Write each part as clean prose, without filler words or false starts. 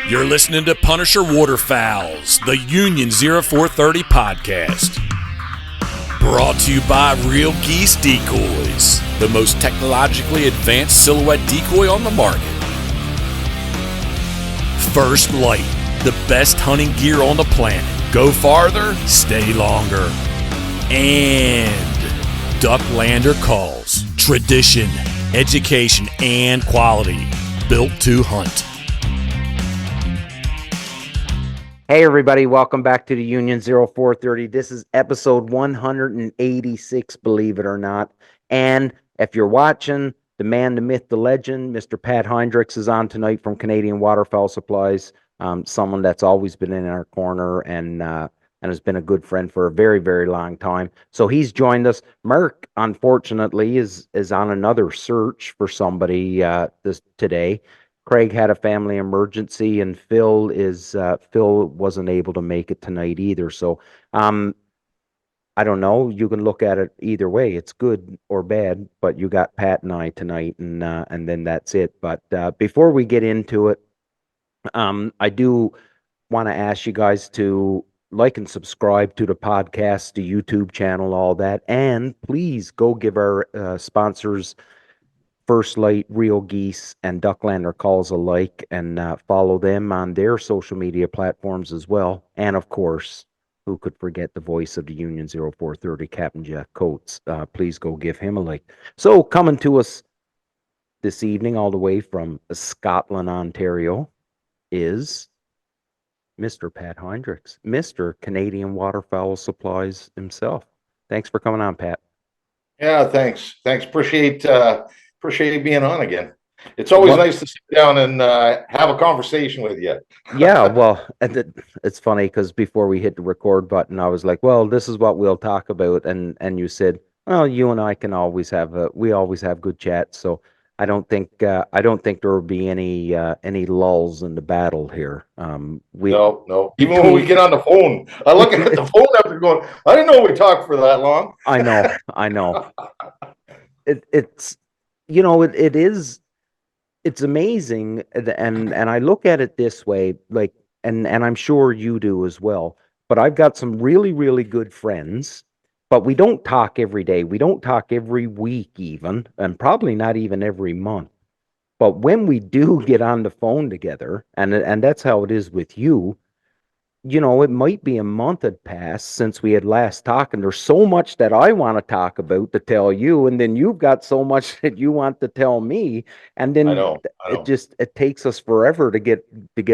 You're listening to Punisher Waterfowls, the Union 0430 podcast. Brought to you by Real Geese Decoys, the most technologically advanced silhouette decoy on the market. First Light, the best hunting gear on the planet. Go farther, stay longer. And Ducklander Calls, tradition, education, and quality. Built to hunt. Hey everybody, welcome back to the Union 0430. This is episode 186, believe it or not. And if you're watching, the man, the myth, the legend, Mr. Pat Hendricks is on tonight from Canadian Waterfowl Supplies. Someone that's always been in our corner and has been a good friend for a very, very long time. So he's joined us. Mark, unfortunately, is on another search for somebody today. Craig had a family emergency, and Phil wasn't able to make it tonight either. So, I don't know. You can look at it either way. It's good or bad, but you got Pat and I tonight, and then that's it. But before we get into it, I do want to ask you guys to like and subscribe to the podcast, the YouTube channel, all that, and please go give our sponsors First Light, Real Geese, and Ducklander Calls a like, and follow them on their social media platforms as well. And of course, who could forget the voice of the Union 0430, Captain Jeff Coates? Please go give him a like. So coming to us this evening, all the way from Scotland, Ontario, is Mr. Pat Hendricks, Mr. Canadian Waterfowl Supplies himself. Thanks for coming on, Pat. Yeah, thanks. Appreciate you being on again. It's always nice to sit down and have a conversation with you. Yeah, well, it's funny because before we hit the record button, I was like, "Well, this is what we'll talk about," and you said, "Well, you and I can always have good chats." So I don't think there will be any lulls in the battle here. No. Even when we get on the phone, I look at the phone after going, "I didn't know we talked for that long." I know. It's amazing, and I look at it this way, like, and I'm sure you do as well, but I've got some really, really good friends, but we don't talk every day. We don't talk every week even, and probably not even every month. But when we do get on the phone together, and that's how it is with you, it might be a month had passed since we had last talked, and there's so much that I want to talk about to tell you, and then you've got so much that you want to tell me, and then I know. it takes us forever to get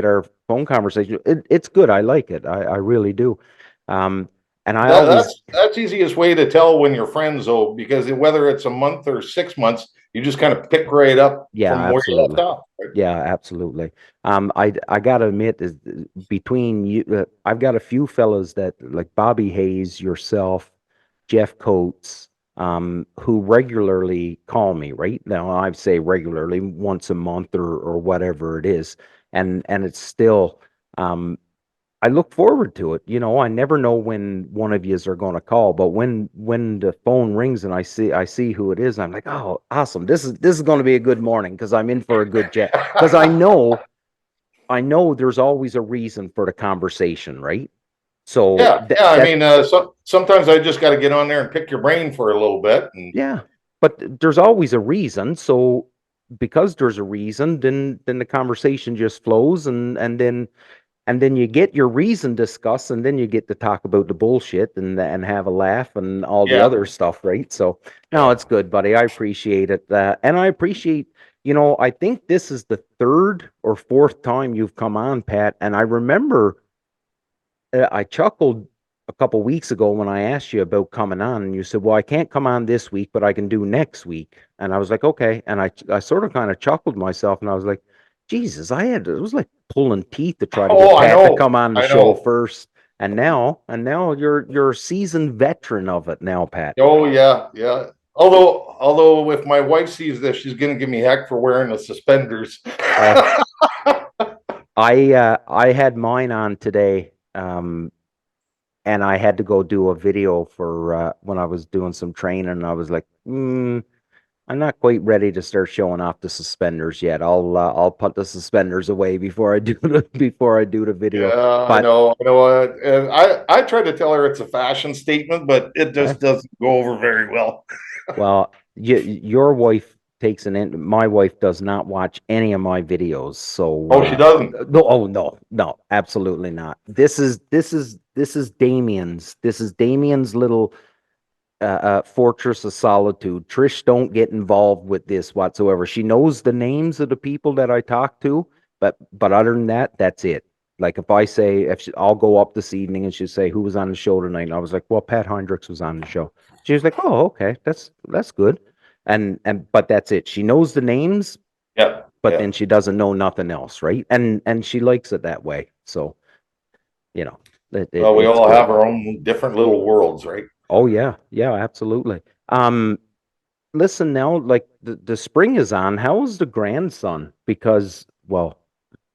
our phone conversation. It's good. I like it. I really do. And that's the easiest way to tell when you're friends, though, because whether it's a month or 6 months, you just kind of pick right up from where you left off. Right? Yeah, absolutely. I gotta admit, is between you, I've got a few fellas that like Bobby Hayes, yourself, Jeff Coates, who regularly call me. Right now, I say regularly, once a month or whatever it is, and it's still. I look forward to it. I never know when one of yous are going to call, but when the phone rings and I see who it is, I'm like, oh, awesome! This is going to be a good morning because I'm in for a good chat. Because I know there's always a reason for the conversation, right? So sometimes I just got to get on there and pick your brain for a little bit. Yeah, but there's always a reason. So because there's a reason, then the conversation just flows, and then you get your reason discussed, and then you get to talk about the bullshit and have a laugh and all the other stuff, right? So, no, it's good, buddy. I appreciate it. And I appreciate, I think this is the third or fourth time you've come on, Pat. And I remember I chuckled a couple weeks ago when I asked you about coming on, and you said, well, I can't come on this week, but I can do next week. And I was like, okay. And I sort of kind of chuckled myself, and I was like, Jesus, it was like pulling teeth to try to get Pat to come on the show first, and now you're a seasoned veteran of it now, Pat. Oh yeah. Although if my wife sees this, she's gonna give me heck for wearing the suspenders. I had mine on today, and I had to go do a video for when I was doing some training, and I was like, I'm not quite ready to start showing off the suspenders yet. I'll put the suspenders away before I do the video. Yeah, I But know. I know. And I tried to tell her it's a fashion statement, but it just doesn't go over very well. well, your wife takes an in. My wife does not watch any of my videos, so Oh, she doesn't. no, oh no, absolutely not. This is Damien's little Fortress of Solitude. Trish don't get involved with this whatsoever. She knows the names of the people that I talk to, but other than that, that's it. Like if I say I'll go up this evening and she'll say who was on the show tonight, and I was like, well, Pat Hendricks was on the show. She was like, oh, okay, that's good, and but that's it. She knows the names, Yeah. but then she doesn't know nothing else, right? And she likes it that way. So you know, Well, we it's all good. have our own different little worlds, right? Oh yeah, absolutely. Listen now, like the spring is on. How is the grandson? Because, well,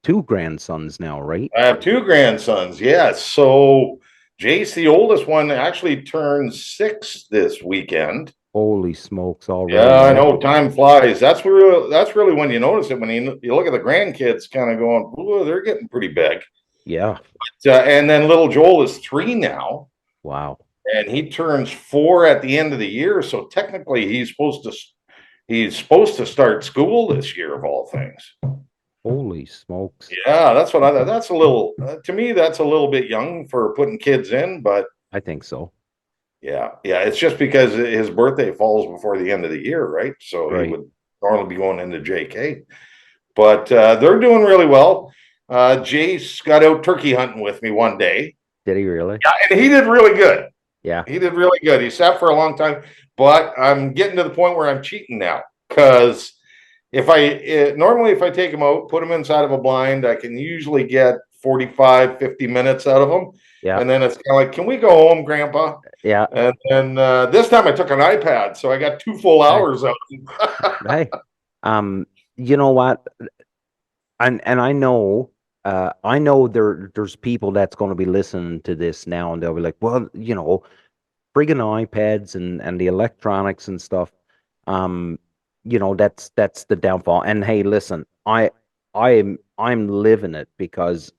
two grandsons now, right? I have two grandsons. Yes. So Jace, the oldest one, actually turned 6 this weekend. Holy smokes, already, Yeah, I eh? know. Time flies. That's really when you notice it. When you look at the grandkids, kind of going, "Ooh, they're getting pretty big." Yeah. And then little Joel is 3 now, Wow. and he turns 4 at the end of the year. So technically, he's supposed to start school this year, of all things. Holy smokes. Yeah, that's what I thought. That's a little to me. That's a little bit young for putting kids in, but I think so. yeah, it's just because his birthday falls before the end of the year, right? So he Right. would normally be going into JK. But they're doing really well. Jace got out turkey hunting with me one day. Did he really? Yeah, and he did really good. Yeah. He did really good. He sat for a long time, but I'm getting to the point where I'm cheating now because normally if I take him out, put him inside of a blind, I can usually get 45, 50 minutes out of him. Yeah. And then it's kind of like, can we go home, Grandpa? Yeah. And then this time I took an iPad, so I got 2 full hours out of him. Hey, you know what? And I know there's people that's going to be listening to this now, and they'll be like, well, friggin' iPads and the electronics and stuff. That's the downfall. And hey, listen, I'm living it because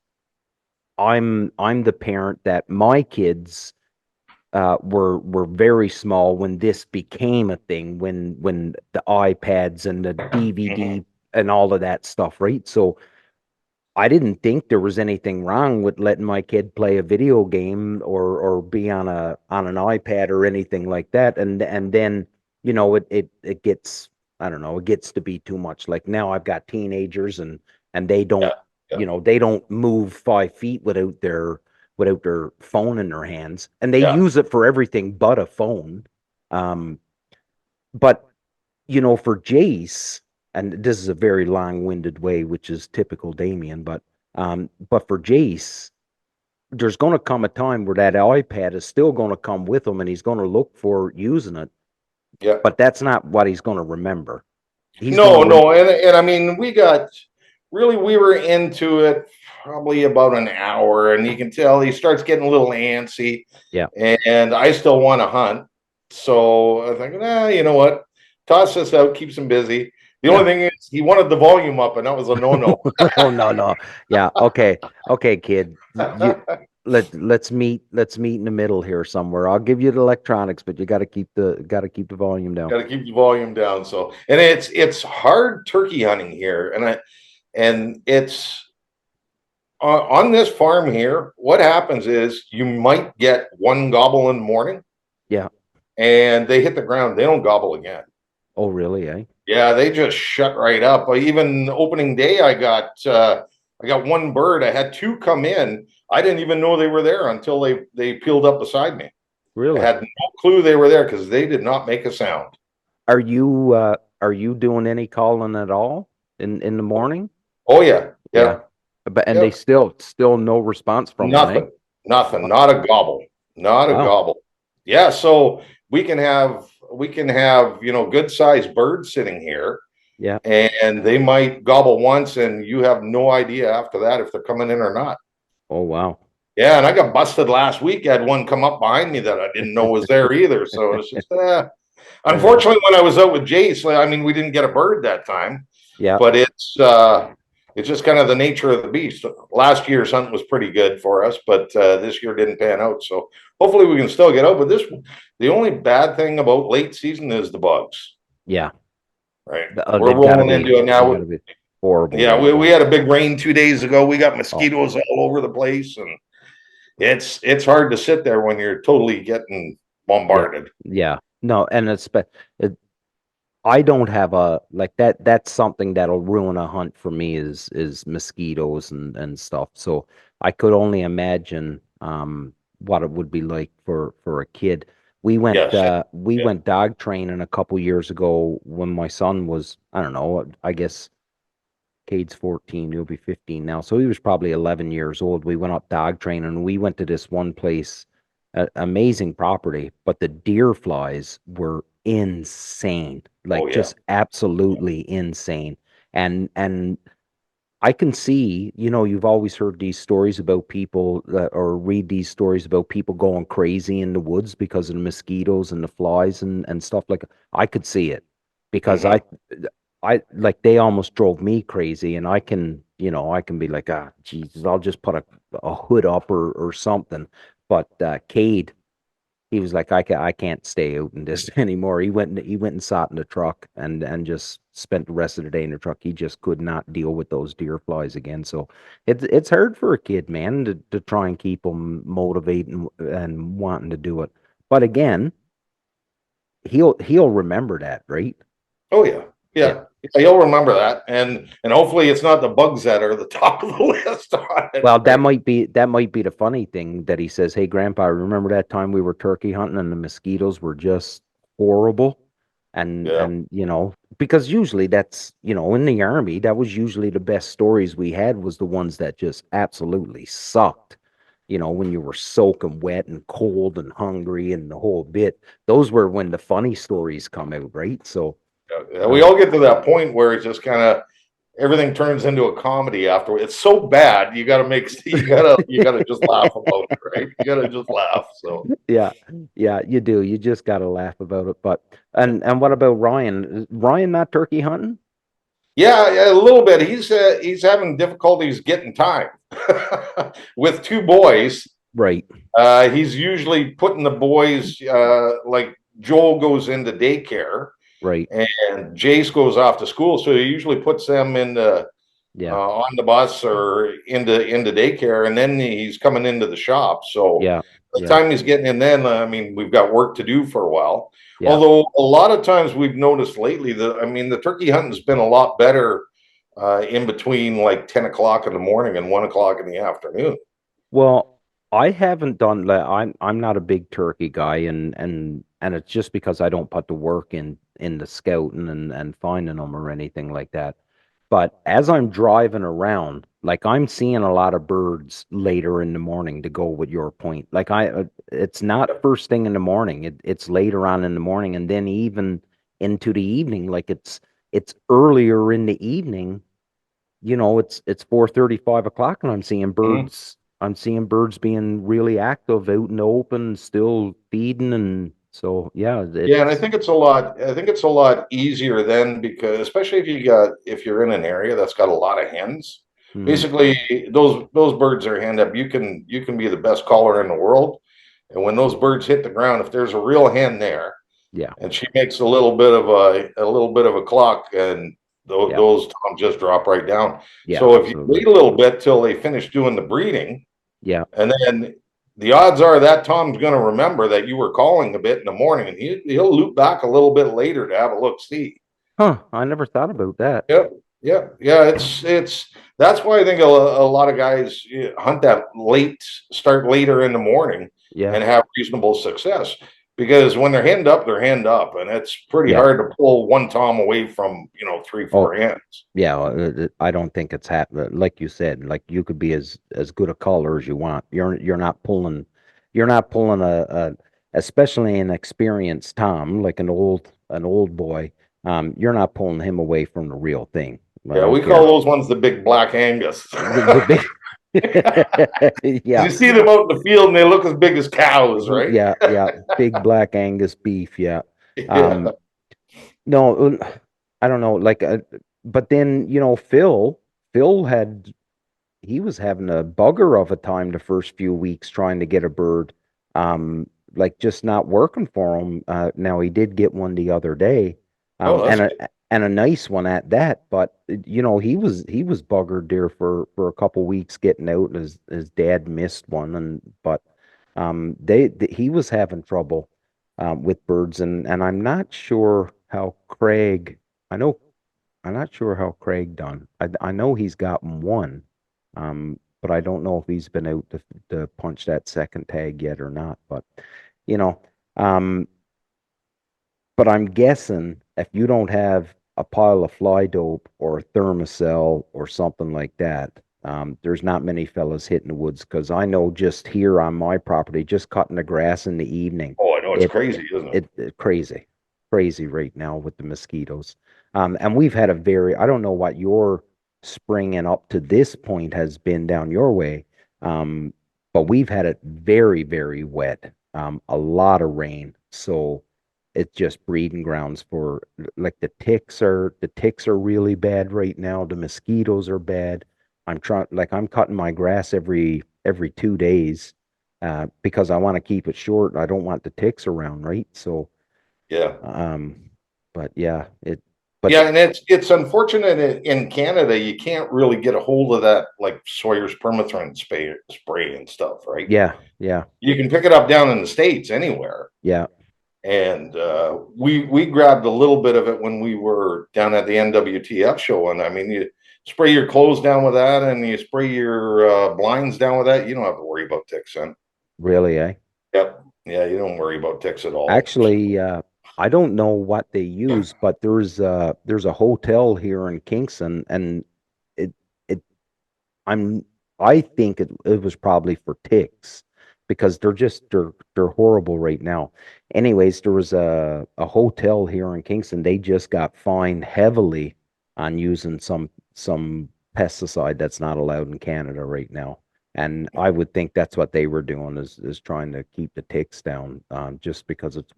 I'm the parent that my kids were very small when this became a thing, when the iPads and the DVD and all of that stuff, right? So I didn't think there was anything wrong with letting my kid play a video game or be on an iPad or anything like that. And then, it gets, I don't know, it gets to be too much. Like now I've got teenagers and they don't, they don't move 5 feet without their phone in their hands, and they use it for everything but a phone. But for Jace, and this is a very long-winded way, which is typical Damien, but for Jace, there's going to come a time where that iPad is still going to come with him, and he's going to look for using it. Yeah. But that's not what he's going to remember. No, and I mean, we were into it probably about an hour, and you can tell he starts getting a little antsy. Yeah. And I still want to hunt. So I think, you know what? Toss this out, keeps him busy. The only thing is he wanted the volume up, and that was a no-no. Oh, no. Yeah. Okay, kid. Let's meet in the middle here somewhere. I'll give you the electronics, but you got to keep the volume down. Got to keep the volume down. So, and it's hard turkey hunting here, and it's on this farm here. What happens is you might get one gobble in the morning. Yeah. And they hit the ground. They don't gobble again. Oh, really? Eh? Yeah, they just shut right up. Even opening day, I got one bird. I had 2 come in. I didn't even know they were there until they peeled up beside me. Really? I had no clue they were there because they did not make a sound. Are you doing any calling at all in the morning? Oh yeah. But they still no response from nothing. Them, Nothing. Not a gobble. Not a gobble. Yeah. So we can have good sized birds sitting here. Yeah. And they might gobble once, and you have no idea after that if they're coming in or not. Oh wow. Yeah, and I got busted last week. I had one come up behind me that I didn't know was there either. So it's just Unfortunately, when I was out with Jace, I mean, we didn't get a bird that time. Yeah. But it's just kind of the nature of the beast. Last year's hunt was pretty good for us, but this year didn't pan out. So hopefully we can still get out. But the only bad thing about late season is the bugs. Yeah. Right. We're rolling into it now. Horrible. Yeah, we had a big rain 2 days ago. We got mosquitoes all over the place, and it's hard to sit there when you're totally getting bombarded. Yeah. No, and I don't have that's something that'll ruin a hunt for me is mosquitoes and stuff. So I could only imagine what it would be like for a kid. We went went dog training a couple years ago when my son was, I don't know, I guess Cade's 14, he'll be 15 now. So he was probably 11 years old. We went up dog training and we went to this one place, amazing property, but the deer flies were insane, just absolutely insane. And I can see, you've always heard these stories about people or read these stories about people going crazy in the woods because of the mosquitoes and the flies and stuff like that. I could see it because I like they almost drove me crazy, and I can be like, Jesus, I'll just put a hood up or something. But Cade, he was like, I can't stay out in this anymore. He went and sat in the truck and just spent the rest of the day in the truck. He just could not deal with those deer flies again. So it's hard for a kid, man, to try and keep them motivated and wanting to do it. But again, he'll remember that, right? Oh yeah. Yeah, you'll remember that, and hopefully it's not the bugs that are the top of the list on it. Well, that might be the funny thing that he says, "Hey, Grandpa, remember that time we were turkey hunting and the mosquitoes were just horrible?" And because usually that's in the Army, that was usually the best stories we had was the ones that just absolutely sucked. When you were soaking wet and cold and hungry and the whole bit. Those were when the funny stories come out, right? So. We all get to that point where it's just kind of everything turns into a comedy after. It's so bad you gotta just laugh about it, right? You gotta just laugh. So yeah, you do. You just gotta laugh about it. But and what about Ryan? Is Ryan not turkey hunting? Yeah, a little bit. He's having difficulties getting time with 2 boys. Right. He's usually putting the boys like Joel goes into daycare. Right. And Jace goes off to school, so he usually puts them in the on the bus or into daycare, and then he's coming into the shop. So the time he's getting in, then I mean, we've got work to do for a while. Yeah. Although a lot of times we've noticed lately that the turkey hunting's been a lot better in between like 10 o'clock in the morning and 1 o'clock in the afternoon. Well, I haven't done that. I'm not a big turkey guy, and it's just because I don't put the work in the scouting and finding them or anything like that. But as I'm driving around, like I'm seeing a lot of birds later in the morning, to go with your point. Like it's not first thing in the morning. It's later on in the morning, and then even into the evening. Like it's earlier in the evening. It's 4:30, 5 o'clock, and I'm seeing birds. Mm-hmm. I'm seeing birds being really active out in the open, still feeding, and so and I think it's a lot easier then, because especially if you're in an area that's got a lot of hens. Mm-hmm. Basically, those birds are hand up. You can be the best caller in the world, and when those birds hit the ground, if there's a real hen there, and she makes a little bit of a cluck, and those toms just drop right down. Yeah, so if you wait a little bit till they finish doing the breeding. Yeah. And then the odds are that Tom's going to remember that you were calling a bit in the morning, and he'll loop back a little bit later to have a look-see. Huh. I never thought about that. Yeah. It's that's why I think a lot of guys hunt that late, start later in the morning and have reasonable success. Because when they're hand up, and it's pretty hard to pull one Tom away from 3-4 hens. Yeah, I don't think it's happening. Like you said, like you could be as good a caller as you want. You're not pulling a especially an experienced Tom, like an old boy. You're not pulling him away from the real thing. Yeah, we call those ones the big black Angus. The big. You see them out in the field and they look as big as cows, right? Yeah, big black Angus beef. Yeah. Yeah. No, I don't know. Like, but then Phil he was having a bugger of a time the first few weeks trying to get a bird, like just not working for him. Now he did get one the other day, Oh, that's good. and a nice one at that. But he was buggered there for a couple weeks getting out. His dad missed one, but he was having trouble with birds, and I'm not sure how Craig. I know I'm not sure how Craig done. I know he's gotten one, but I don't know if he's been out to punch that second tag yet or not. But you know, um, but I'm guessing if you don't have a pile of fly dope or a thermocell or something like that, there's not many fellas hitting the woods because I know just here on my property, just cutting the grass in the evening, Oh, I know it's it crazy, isn't it? it crazy, crazy right now with the mosquitoes. And we've had I don't know what your spring and up to this point has been down your way, um, but we've had it very, very wet, a lot of rain. So it's just breeding grounds for like the ticks are really bad right now. The mosquitoes are bad. I'm cutting my grass every 2 days, because I want to keep it short. I don't want the ticks around, right? So, Yeah. um, but yeah, but Yeah, and it's unfortunate in Canada you can't really get a hold of that like Sawyer's permethrin spray and stuff, right? yeah, yeah, You can pick it up down in the States anywhere. yeah, And we grabbed a little bit of it when we were down at the NWTF show. And I mean, you spray your clothes down with that, and you spray your blinds down with that. You don't have to worry about ticks then. really, eh? Yep. Yeah, you don't worry about ticks at all. Actually, I don't know what they use, but there's a hotel here in Kingston, and it it I'm I think it was probably for ticks because they're horrible right now. Anyways, there was a hotel here in Kingston. They just got fined heavily on using some pesticide that's not allowed in Canada right now. And I would think that's what they were doing is trying to keep the ticks down, just because it's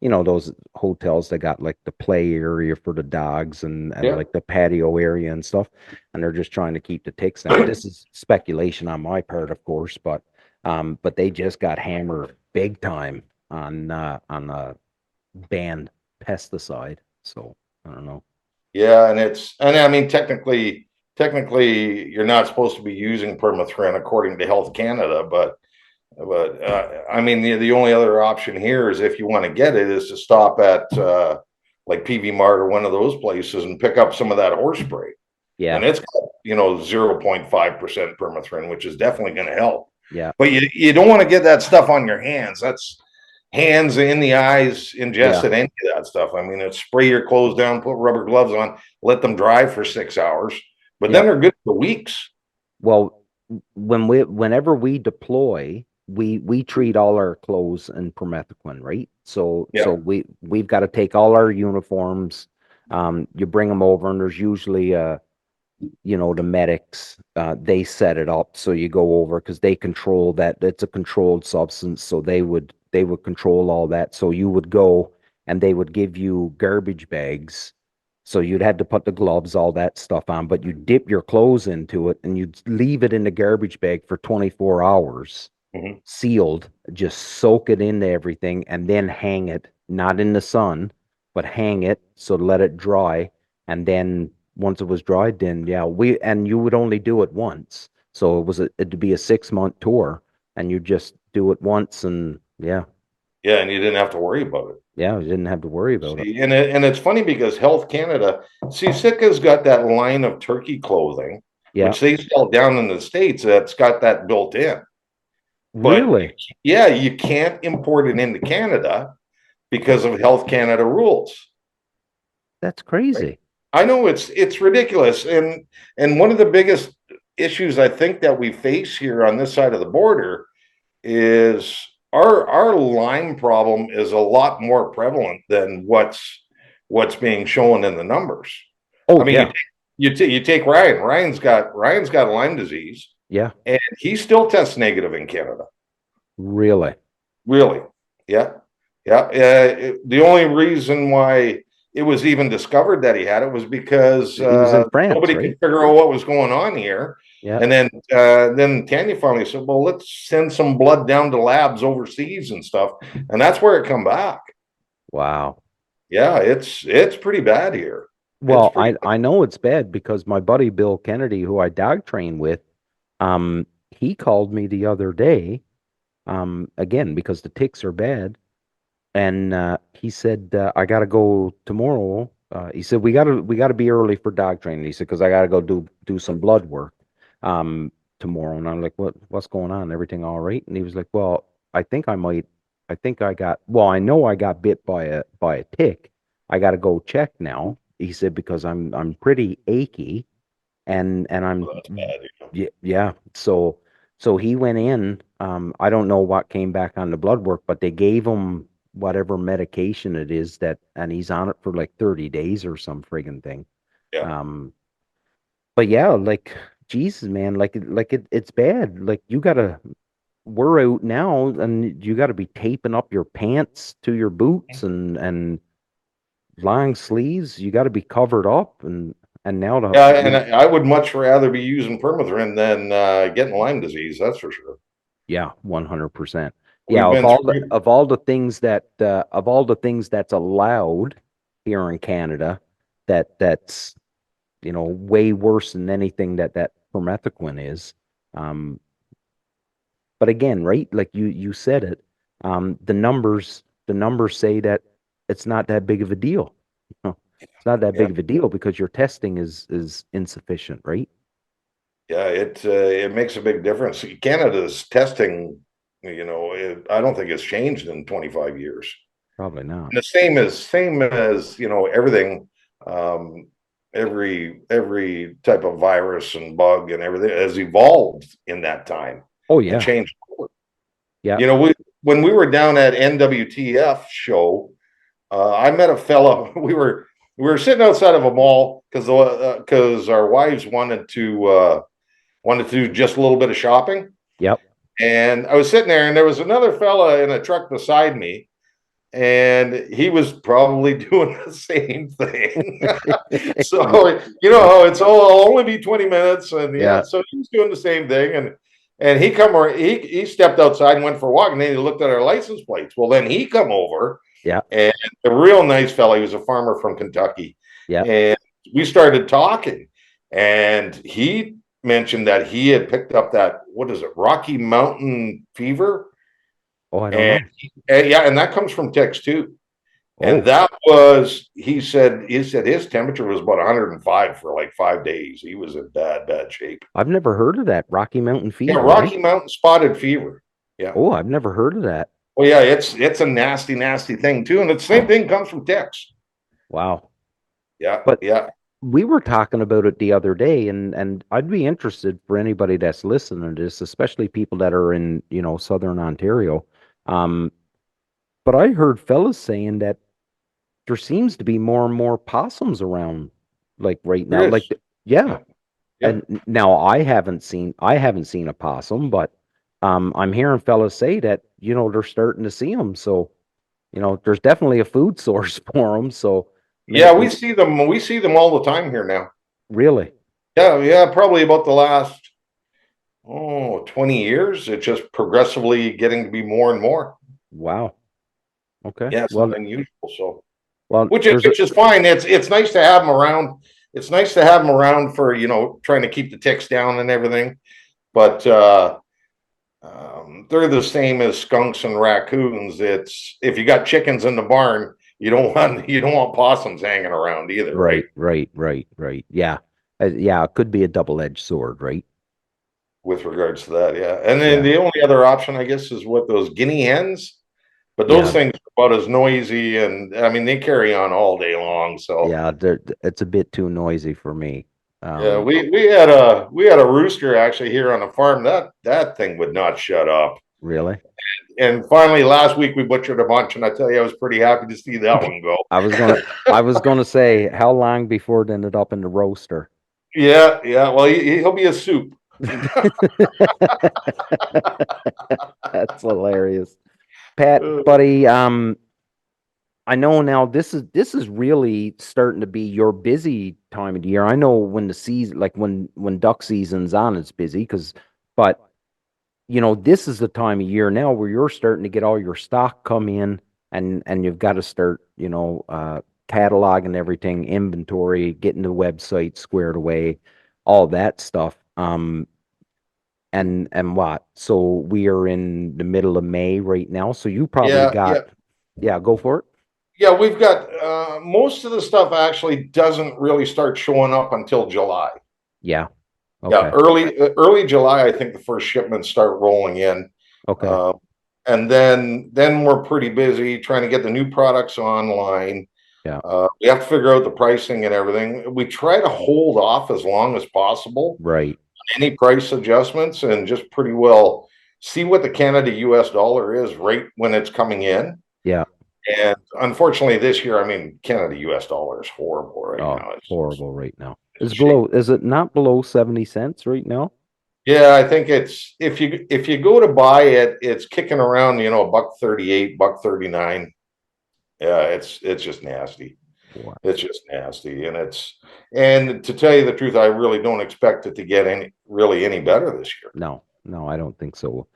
those hotels that got like the play area for the dogs and Yeah. like the patio area and stuff, and they're just trying to keep the ticks down. This is speculation on my part, of course, but they just got hammered big time on banned pesticide. So I don't know. Yeah, and I mean technically you're not supposed to be using permethrin according to Health Canada, but I mean the only other option here is if you want to get it is to stop at like PV Mart or one of those places and pick up some of that horse spray. Yeah, And it's got, 0.5% permethrin, which is definitely going to help. yeah, But you don't want to get that stuff on your hands. That's hands in the eyes, yeah, ingested, any of that stuff. I mean, it's spray your clothes down, put rubber gloves on, let them dry for 6 hours, but yeah. then they're good for weeks. Well, whenever we deploy, we treat all our clothes in permethrin, right? So Yeah. we've got to take all our uniforms. You bring them over, and there's usually the medics, they set it up so you go over because they control that. It's a controlled substance, so they would control all that. So you would go and they would give you garbage bags. So you'd had to put the gloves, all that stuff on, but you dip your clothes into it and you'd leave it in the garbage bag for 24 hours, Mhm. sealed, just soak it into everything and then hang it, not in the sun, but hang it, so let it dry. And then once it was dried, then yeah, and you would only do it once. So it'd be a 6-month tour and you just do it once, and yeah, Yeah, and you didn't have to worry about it. yeah, you didn't have to worry about it. See, and it's funny because Health Canada, see, Sitka's got that line of turkey clothing, Yeah. which they sell down in the States that's got that built in. But Really? yeah, you can't import it into Canada because of Health Canada rules. That's Right? crazy. I know it's ridiculous, and one of the biggest issues I think that we face here on this side of the border is our Lyme problem is a lot more prevalent than what's being shown in the numbers. I Oh mean, yeah. you take Ryan. Ryan's got Lyme disease, Yeah. and he still tests negative in Canada. Really? Really? Yeah. Yeah, the only reason why it was even discovered that he had it was because He was in France, nobody right? could figure out what was going on here. Yeah. And then Tanya finally said, "Well, let's send some blood down to labs overseas and stuff," and that's where it come back. Wow. Yeah, it's pretty bad here. It's Well, pretty. I know it's bad because my buddy Bill Kennedy, who I dog train with, he called me the other day, again because the ticks are bad, and he said I gotta go tomorrow. He said we gotta be early for dog training. He said because I gotta go do some blood work, tomorrow. And I'm like, what's going on? Everything all right? And he was like, well, I think I might. I think I got. Well, I know I got bit by a tick. I gotta go check now. He said because I'm pretty achy, and I'm That's bad. yeah, yeah. So he went in. I don't know what came back on the blood work, but they gave him whatever medication it is that, and he's on it for like 30 days or some friggin' thing. Yeah. Um, but yeah, like Jesus, man, it's bad. Like you gotta, we're out now, and you gotta be taping up your pants to your boots and long sleeves. You gotta be covered up, and now Yeah, and I would much rather be using permethrin than getting Lyme disease. That's for sure. yeah, 100%. Yeah, We've been through. of all the things that of all the things that's allowed here in Canada, that's way worse than anything that permethrin is. Um, but again, right? Like you said it, the numbers say that it's not that big of a deal. It's not that Yeah, big of a deal because your testing is insufficient, right? yeah, it makes a big difference. Canada's testing, I don't think it's changed in 25 years. Probably not. And the same as everything. Um, every type of virus and bug and everything has evolved in that time Oh and yeah, changed. yeah, When we were down at NWTF show, I met a fella. We were sitting outside of a mall because our wives wanted to do just a little bit of shopping. yep. And I was sitting there, and there was another fella in a truck beside me, and he was probably doing the same thing. So it's all only be 20 minutes, and yeah, Yeah. so he was doing the same thing, and he stepped outside and went for a walk, and then he looked at our license plates. Well, then he come over, Yeah. and a real nice fella. He was a farmer from Kentucky, Yeah. and we started talking, and he mentioned that he had picked up that, what is it, Rocky Mountain fever, Oh, I don't and, know. yeah, and that comes from ticks too. And Oh, that was, he said his temperature was about 105 for like 5 days. He was in bad shape. I've never heard of that Rocky Mountain Yeah, fever, eh? Rocky Mountain spotted fever. Yeah. Oh, I've never heard of that. Well, yeah, it's a nasty thing too, and the same thing comes from ticks. Wow. Yeah, But yeah. we were talking about it the other day, and I'd be interested for anybody that's listening to this, especially people that are in, Southern Ontario. Um, but I heard fellas saying that there seems to be more and more possums around, like right now. There is. Yeah. Yeah. And now I haven't seen a possum, but I'm hearing fellas say that they're starting to see them. So there's definitely a food source for them. So Yeah, we see them. We see them all the time here now. really, Yeah, probably about the last 20 years. It's just progressively getting to be more and more. wow. Okay. Yeah, it's Well, not unusual. So, well, which is fine. It's nice to have them around. It's nice to have them around for trying to keep the ticks down and everything. But they're the same as skunks and raccoons. It's, if you got chickens in the barn, you don't want possums hanging around either, right? right. Yeah. Yeah. It could be a double-edged sword, right? With regards to that, yeah. And then Yeah. the only other option, I guess, is what, those guinea hens. But those Yeah. things are about as noisy, and I mean they carry on all day long. So Yeah. It's a bit too noisy for me. yeah, we had a rooster actually here on the farm. That thing would not shut up. Really? And finally, last week we butchered a bunch, and I tell you, I was pretty happy to see that one go. I was gonna say, how long before it ended up in the roaster? Yeah, yeah. Well, he'll be a soup. That's hilarious. Pat, Uh, buddy, I know now this is really starting to be your busy time of the year. I know when the season, like when duck season's on, it's busy but this is the time of year now where you're starting to get all your stock come in, and you've got to start, cataloging everything, inventory, getting the website squared away, all that stuff. And what? So we are in the middle of May right now. So you probably Yeah, yeah, got, yeah, go for it. yeah. We've got most of the stuff actually doesn't really start showing up until July. Yeah. Yeah, Okay. early July, I think the first shipments start rolling in. Okay. Uh, and then we're pretty busy trying to get the new products online. Yeah. We have to figure out the pricing and everything. We try to hold off as long as possible Right. any price adjustments and just pretty well see what the Canada US dollar is right when it's coming in. Yeah. And unfortunately, this year, I mean, Canada US dollar is horrible right Oh, now. horrible right now. It's a shame. Is it not below 70 cents right now? Yeah, I think it's if you go to buy it, it's kicking around, $1.38, $1.39. Yeah, it's just nasty. What? It's just nasty, and to tell you the truth, I really don't expect it to get any better this year. No, no, I don't think so.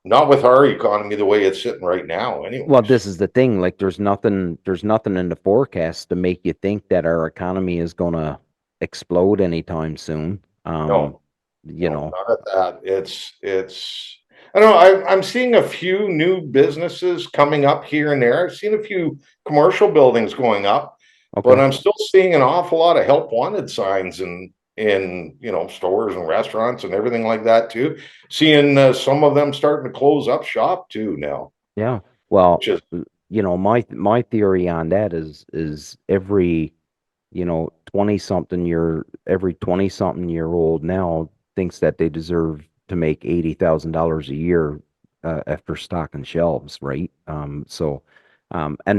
Not with our economy the way it's sitting right now, Well, anyways. this is the thing. Like, there's nothing in the forecast to make you think that our economy is gonna explode anytime soon. No, You no, know, not at that. It's. I don't know. I'm seeing a few new businesses coming up here and there. I've seen a few commercial buildings going up, but okay. I'm still seeing an awful lot of help wanted signs in stores and restaurants and everything like that too. Seeing some of them starting to close up shop too now, Yeah. which Well, is my theory on that is every 20 something year old now thinks that they deserve to make $80,000 a year, after stocking shelves, right? And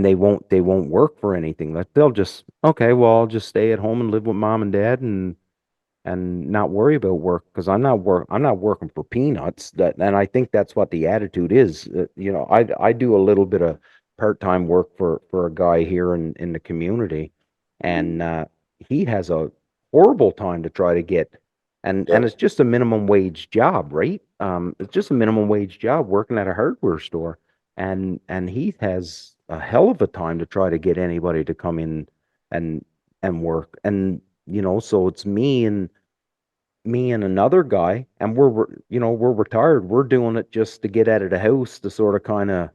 they won't work for anything. Like, they'll just, okay, well, I'll just stay at home and live with mom and dad, and not worry about work, because I'm not working for peanuts. And I think that's what the attitude is. I do a little bit of part-time work for a guy here in the community, and he has a horrible time to try to get, and yeah, it's just a minimum wage job, right? It's just a minimum wage job working at a hardware store, and he has a hell of a time to try to get anybody to come in and work. And so it's me and another guy, and we're retired. We're doing it just to get out of the house, to sort of kind of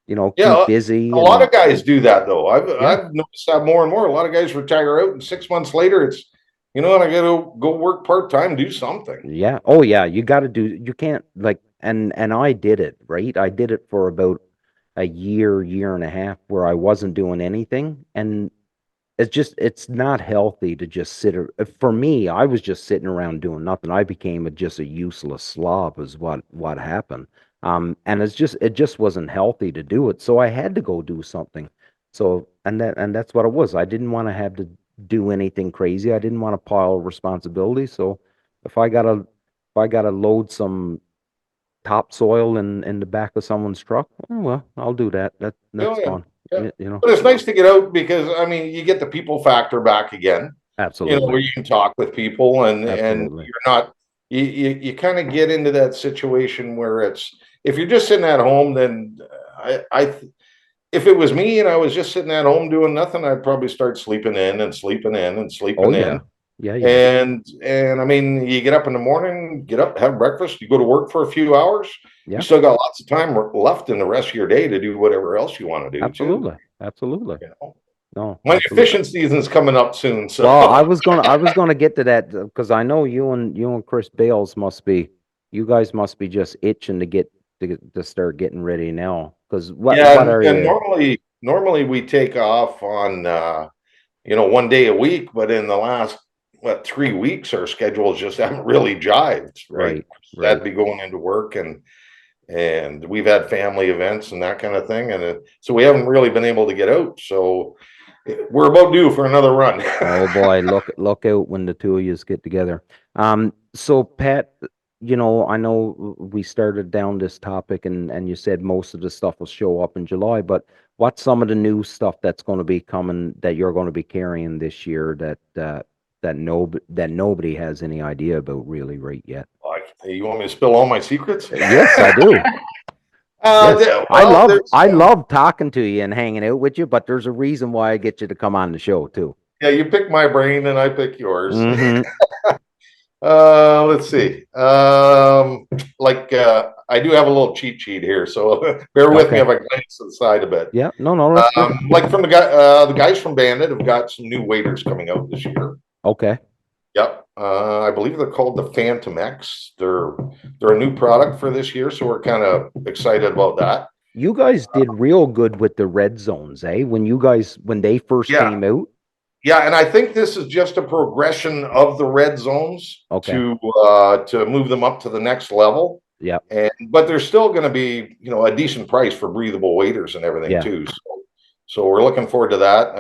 keep yeah. busy. A lot And of guys do that though. I've yeah, I've noticed that more and more. A lot of guys retire out, and 6 months later, it's and I got to go work part time, do something. yeah, oh yeah, you got to do, you can't, like, and I did it, right? I did it for about a year and a half, where I wasn't doing anything. And it's not healthy to just for me. I was just sitting around doing nothing. I became just a useless slob, is what happened. And it just wasn't healthy to do it, so I had to go do something. So, and that's what it was. I didn't want to have to do anything crazy. I didn't want to pile responsibility. So if I gotta load some topsoil in the back of someone's truck, oh, well, I'll do that. That's Oh yeah, fun. yeah. You know, But it's nice to get out because I mean, you get the people factor back again. Where absolutely, you can talk with people and absolutely. you're not you kind of get into that situation where it's if you're just sitting at home, then I if it was me and I was just sitting at home doing nothing, I'd probably start sleeping in and sleeping in and Oh sleeping in. yeah, yeah, yeah, And I mean, you get up in the morning, get up, have breakfast, you go to work for a few hours. You yeah. still got lots of time left in the rest of your day to do whatever else you want to do too. Absolutely, absolutely. You know, No, my absolutely. efficient season's coming up soon, so Well, I was gonna get to that, because I know you and Chris Bales you guys must be just itching to start getting ready now. Because what yeah. are And you? normally we take off on one day a week, but in the last 3 weeks, our schedules just haven't really jived. Right, Right, had to right. be going into work and we've had family events and that kind of thing, and so we haven't really been able to get out. So we're about due for another run. Oh boy, look out when the two of yous get together. So Pat, I know we started down this topic, and you said most of the stuff will show up in July, but What's some of the new stuff that's going to be coming that you're going to be carrying this year that nobody has any idea about really right yet? Like, you want me to spill all my secrets? Yes, I do. Yes. I love talking to you and hanging out with you, but there's a reason why I get you to come on the show too. Yeah, you pick my brain and I pick yours. Mhm. Let's see. I do have a little cheat sheet here, so bear with me Okay. if I glance to the side a bit. Yeah, no, that's good. Like from the guys from Bandit have got some new waders coming out this year. Okay. Yep. I believe they're called the Phantom X. They're a new product for this year, so we're kind of excited about that. You guys did real good with the red zones, eh? When they first Yeah. came out. Yeah, and I think this is just a progression of the red zones Okay. to move them up to the next level. Yeah. But there's still going to be, a decent price for breathable waders and everything Yeah. too. So we're looking forward to that.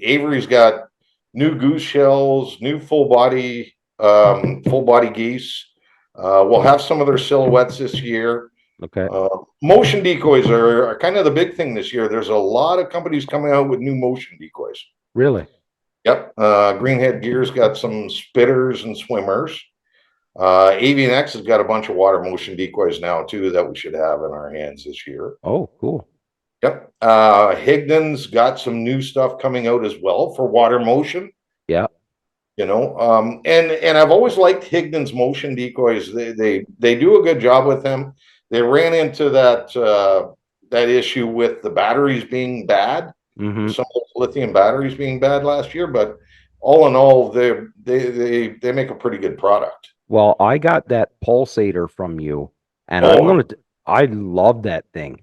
Avery's got new goose shells, new full body geese. We'll have some of their silhouettes this year. Okay. Motion decoys are kind of the big thing this year. There's a lot of companies coming out with new motion decoys. Really? Yep. Greenhead Gear's got some spitters and swimmers. Avian X has got a bunch of water motion decoys now too that we should have in our hands this year. Oh, cool. Yep. Higdon's got some new stuff coming out as well for water motion. Yeah. And I've always liked Higdon's motion decoys. They do a good job with them. They ran into that issue with the batteries being bad. Mm-hmm. Some of those lithium batteries being bad last year, but all in all, they make a pretty good product. Well, I got that pulsator from you, and I love that thing.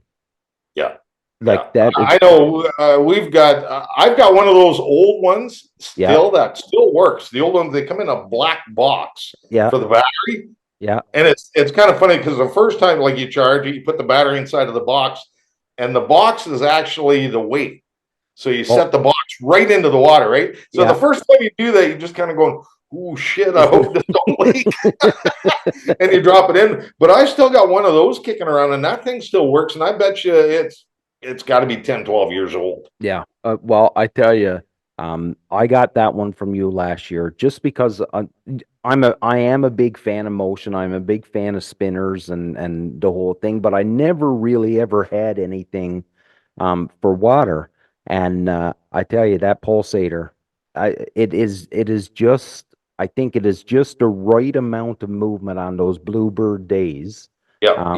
Yeah. Like that. I know I've got one of those old ones still that still works. The old ones, they come in a black box for the battery. Yeah. And it's kind of funny because the first time, like, you charge it, you put the battery inside of the box, and the box is actually the weight. So you set the box right into the water, right? So the first time you do that, you're just kind of going, "Oh shit, I hope this don't leak." And you drop it in. But I still got one of those kicking around, and that thing still works. And I bet you it's got to be 10, 12 years old. Yeah. Well, I tell you, I got that one from you last year just because I am a big fan of motion. I'm a big fan of spinners and the whole thing, but I never really ever had anything for water. And I tell you, that pulsator, it is just, I think it is just the right amount of movement on those bluebird days. Yeah,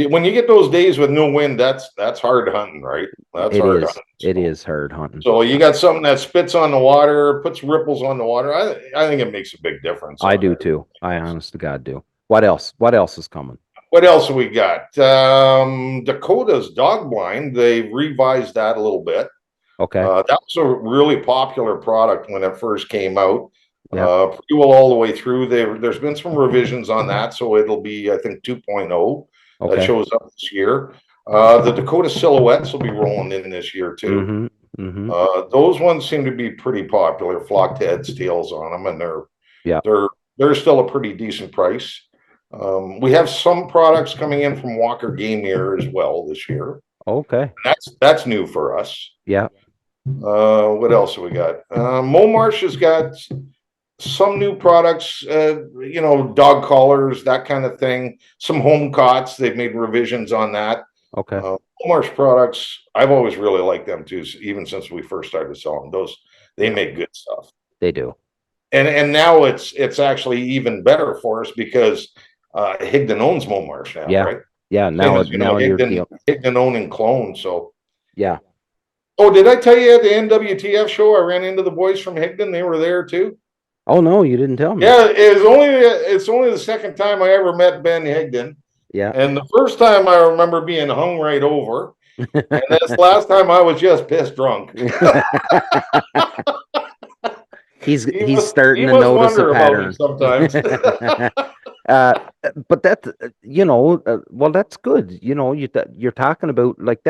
when you get those days with no wind, that's hard hunting, right? That's hard hunting. It is hard hunting. So you got something that spits on the water, puts ripples on the water. I think it makes a big difference. I do too. I honest to God do. What else? What else is coming? What else have we got? Dakota's dog blind. They revised that a little bit. Okay. That was a really popular product when it first came out. Yeah. Pretty well all the way through. There's been some revisions on that, so it'll be, I think, 2.0 that shows up this year. The Dakota silhouettes will be rolling in this year too. Mm-hmm. Mm-hmm. Those ones seem to be pretty popular. Flocked heads, tails on them, and they're still a pretty decent price. We have some products coming in from Walker Game Gear as well this year. Okay. That's new for us. Yeah. What else have we got? Momarsh has got some new products, dog collars, that kind of thing. Some home cots, they've made revisions on that. Okay. Momarsh products, I've always really liked them too, even since we first started selling those. They make good stuff. They do. And now it's actually even better for us because Higdon owns Momarsh now, right? Yeah. Now Higdon owning Clone, so yeah. Oh, did I tell you at the NWTF show I ran into the boys from Higdon? They were there too. Oh no, you didn't tell me. Yeah, it's only the second time I ever met Ben Higdon. Yeah. And the first time I remember being hung right over. And this last time I was just pissed drunk. He's starting to notice a pattern sometimes. But that's well, that's good. You're talking about like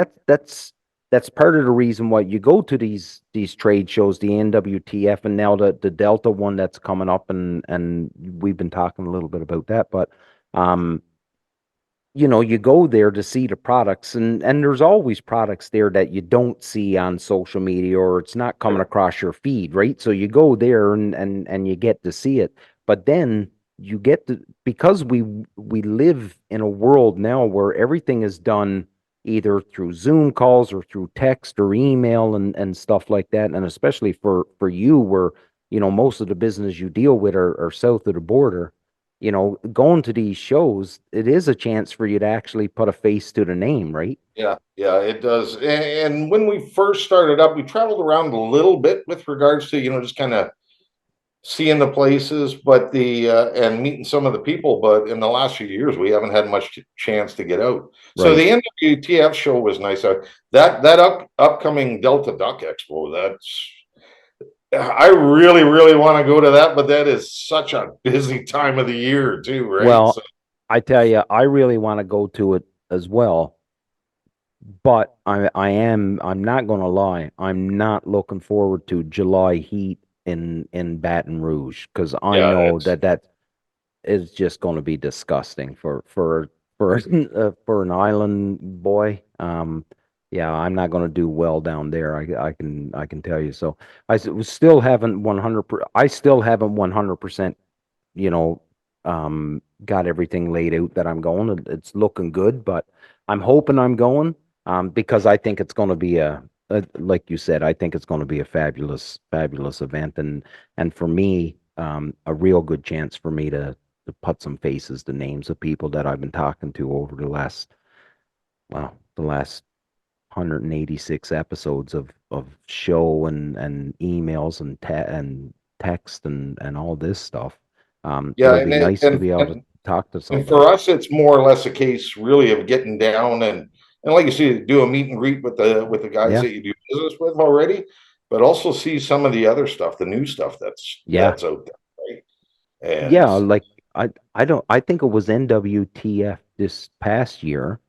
that's part of the reason why you go to these trade shows, the NWTF, and now the Delta one that's coming up, and we've been talking a little bit about that. But you go there to see the products, and there's always products there that you don't see on social media, or it's not coming across your feed, right? So you go there and you get to see it. But then you get to, because we live in a world now where everything is done either through Zoom calls or through text or email and stuff like that. And especially for you, where most of the business you deal with are south of the border. Going to these shows, it is a chance for you to actually put a face to the name, right? Yeah, it does. And when we first started up, we traveled around a little bit with regards to, just kind of seeing the places, but and meeting some of the people. But in the last few years, we haven't had much chance to get out. So the NWTF show was nice. That upcoming Delta Duck Expo, I really, really want to go to that, but that is such a busy time of the year too, right? Well, I tell you, I really want to go to it as well, but I'm not going to lie. I'm not looking forward to July heat in Baton Rouge, because I know that is just going to be disgusting for an island boy. Yeah, I'm not going to do well down there. I can tell you. So still haven't 100. I still haven't 100%. You know, got everything laid out that I'm going. It's looking good, but I'm hoping I'm going, because I think it's going to be like you said, I think it's going to be a fabulous, fabulous event, and for me, a real good chance for me to put some faces to names of people that I've been talking to over the last 186 episodes of show and emails and text and all this stuff. It'll be nice to be able to talk to somebody. And for us, it's more or less a case really of getting down and like you see, do a meet and greet with the guys that you do business with already, but also see some of the other stuff, the new stuff that's out there, right? And like I think it was NWTF this past year.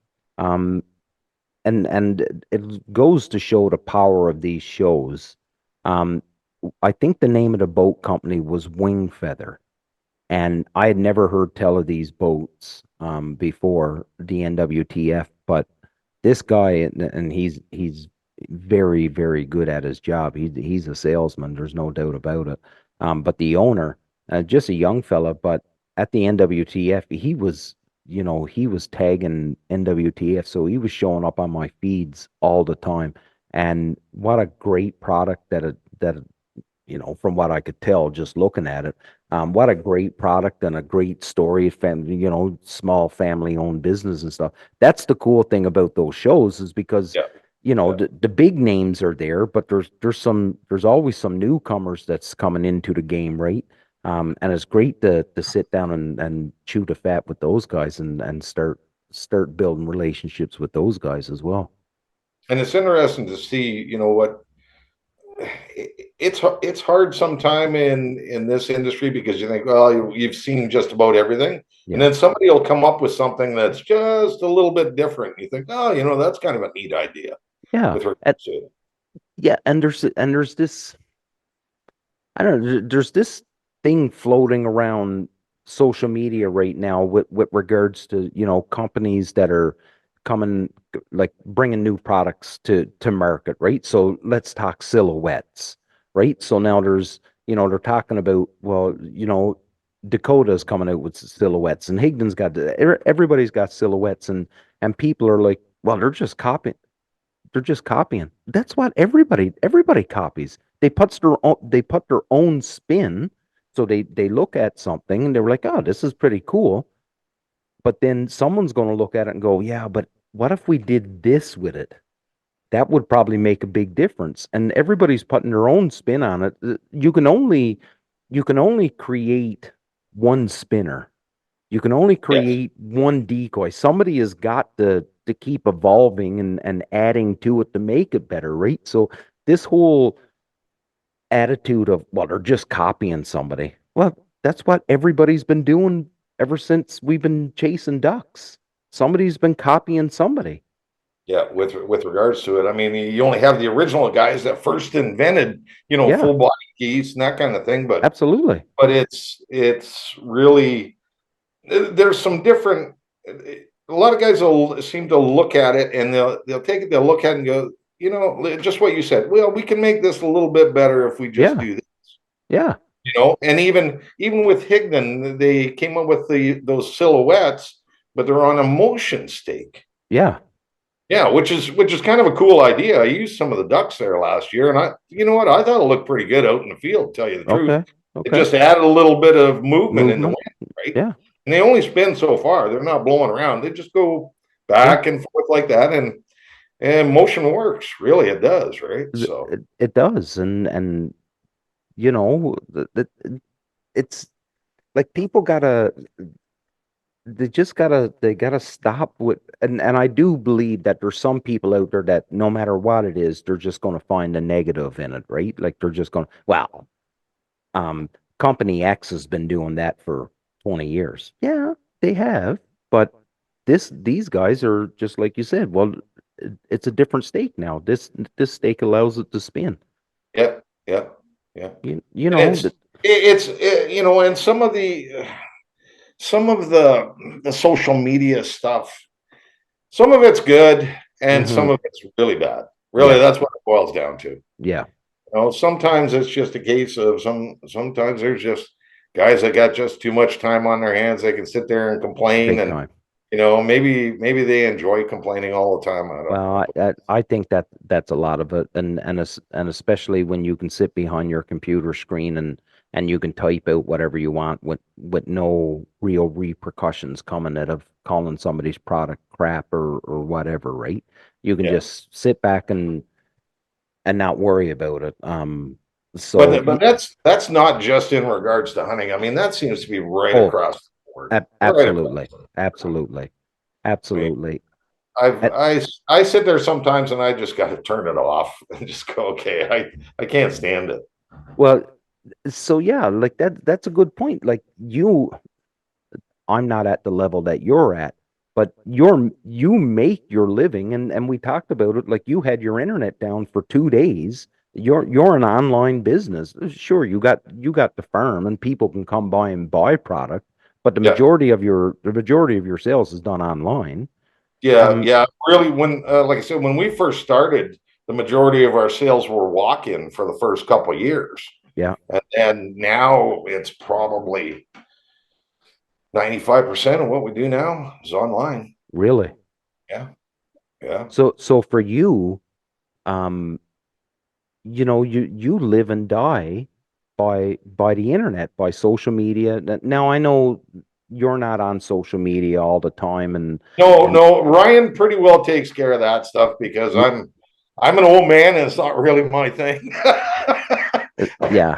And it goes to show the power of these shows. I think the name of the boat company was Wing Feather, and I had never heard tell of these boats before the NWTF. But this guy, and he's very, very good at his job. He's a salesman. There's no doubt about it. But the owner, just a young fella, but at the NWTF, he was tagging NWTF, so he was showing up on my feeds all the time. And what a great product from what I could tell just looking at it, what a great product and a great story, small family owned business and stuff. That's the cool thing about those shows, is because the big names are there, but there's always some newcomers that's coming into the game, right? And it's great to sit down and chew the fat with those guys and start building relationships with those guys as well. And it's interesting to see, what it's hard sometime in this industry, because you think, well, you've seen just about everything, and then somebody will come up with something that's just a little bit different. You think, oh, that's kind of a neat idea. And there's this, I don't know, there's this thing floating around social media right now with regards to companies that are coming, like bringing new products to market, right? So let's talk silhouettes, right? So now there's they're talking about, well, Dakota's coming out with silhouettes, and Higdon's got everybody's got silhouettes, and people are like, well, they're just copying. That's what everybody copies. They put their own spin. So they look at something and they're like, oh, this is pretty cool. But then someone's going to look at it and go, yeah, but what if we did this with it? That would probably make a big difference. And everybody's putting their own spin on it. You can only create one spinner. You can only create one decoy. Somebody has got to keep evolving and adding to it to make it better, right? So this whole attitude of, well, they're just copying somebody. Well, that's what everybody's been doing ever since we've been chasing ducks. Somebody's been copying somebody. Yeah, with regards to it, I mean, you only have the original guys that first invented, full body geese and that kind of thing. But absolutely, but it's really, there's some different. a lot of guys will seem to look at it and they'll take it, they'll look at it and go, you know, just what you said. Well, we can make this a little bit better if we just Yeah. do this. Yeah. You know, and even with Higdon, they came up with those silhouettes, but they're on a motion stake. Yeah. Yeah, which is kind of a cool idea. I used some of the ducks there last year, and you know what, I thought it looked pretty good out in the field. To tell you the truth, Okay. it just added a little bit of movement in the Movement. wind, right? Yeah. And they only spin so far; they're not blowing around. They just go back and forth like that, and motion works. Really, it does, right? So It does, and you know, it's like people gotta they gotta stop with, and I do believe that there's some people out there that no matter what it is, they're just gonna find a negative in it, right? Like they're just gonna, well, company X has been doing that for 20 years. Yeah, they have, but these guys are just like you said. Well, it's a different stake now. This stake allows it to spin. yeah, yeah. You know, And you know, and some of the social media stuff, some of it's good and some of it's really bad. Really, Yeah. that's what it boils down to. Yeah. You know, sometimes it's just a case of sometimes there's just guys that got just too much time on their hands. They can sit there and complain, Big and time. you know, maybe they enjoy complaining all the time. I don't know. Well, I think that's a lot of it, and especially when you can sit behind your computer screen and you can type out whatever you want with no real repercussions coming out of calling somebody's product crap or whatever, right? You can Yeah. just sit back and not worry about it. So But that's not just in regards to hunting. I mean, that seems to be right oh, across the board. Right absolutely, across. absolutely, I mean, absolutely. I sit there sometimes and I just got to turn it off and just go, okay, I can't stand it. Well, so yeah, like that's a good point. Like I'm not at the level that you're at, but you make your living, and we talked about it. Like you had your internet down for 2 days. You're an online business. Sure, you got the farm and people can come by and buy product, but the Yeah. majority of your sales is done online. Yeah. Really, when like I said, when we first started, the majority of our sales were walk-in for the first couple of years. Yeah. And now it's probably 95% of what we do now is online. Really? Yeah. Yeah. So for you, you live and die by the internet, by social media. Now I know you're not on social media all the time, and No, Ryan pretty well takes care of that stuff because y- I'm an old man and it's not really my thing. yeah,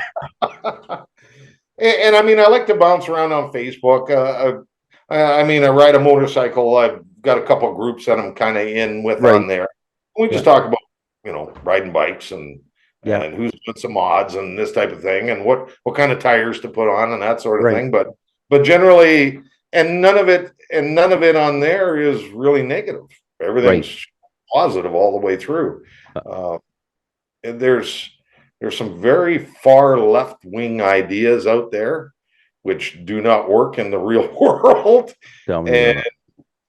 And I mean, I like to bounce around on Facebook. I mean, I ride a motorcycle. I've got a couple of groups that I'm kind of in with right, on there. We yeah, just talk about, you know, riding bikes yeah, and who's doing some mods and this type of thing and what kind of tires to put on and that sort of right, thing. But generally, and none of it on there is really negative. right. Everything's positive all the way through. Uh, And there's some very far left wing ideas out there which do not work in the real world. Tell me And about it.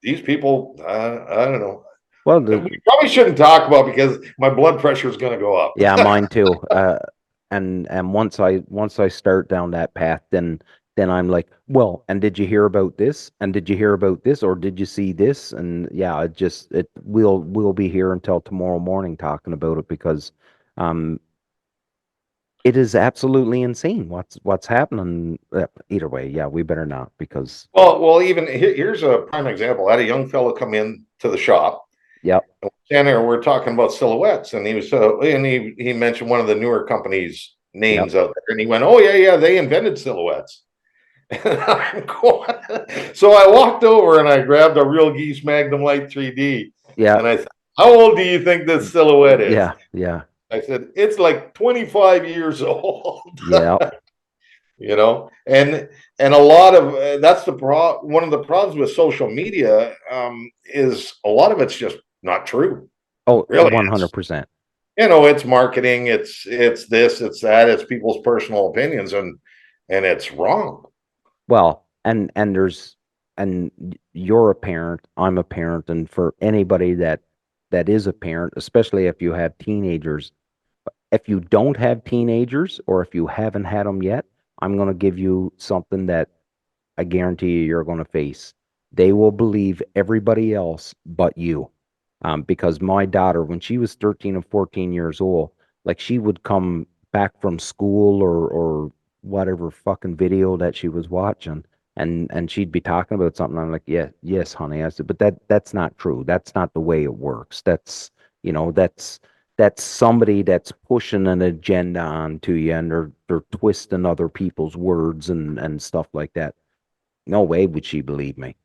these people, I don't know. Well, We probably shouldn't talk about because my blood pressure is going to go up. yeah, mine too. And once I start down that path, then I'm like, well, and did you hear about this? And did you hear about this? Or did you see this? And yeah, we'll be here until tomorrow morning talking about it because um it is absolutely insane what's happening. Either way, yeah, we better not because Well, even here's a prime example. I had a young fellow come in to the shop. yep, And there we're talking about silhouettes, and he mentioned one of the newer companies' yep, names out there, and he went, "Oh yeah, they invented silhouettes." And I'm going, so I walked over and I grabbed a Real Geese Magnum Light 3D, yeah, and I said, "How old do you think this silhouette is?" yeah, I said, "It's like 25 years old." yeah. You know, and a lot of that's one of the problems with social media is a lot of it's just not true. Oh, Really, 100%. you know, it's marketing, it's this, it's that, it's people's personal opinions, and it's wrong. Well, and there's you're a parent, I'm a parent, and for anybody that is a parent, especially if you have teenagers, if you don't have teenagers or if you haven't had them yet, I'm going to give you something that I guarantee you're going to face. They will believe everybody else but you. Because my daughter, when she was 13 and 14 years old, like she would come back from school or whatever fucking video that she was watching, and she'd be talking about something. I'm like, yeah, yes, honey. I said, but that's not true. That's not the way it works. That's somebody that's pushing an agenda onto you, and they're twisting other people's words and stuff like that. No way would she believe me,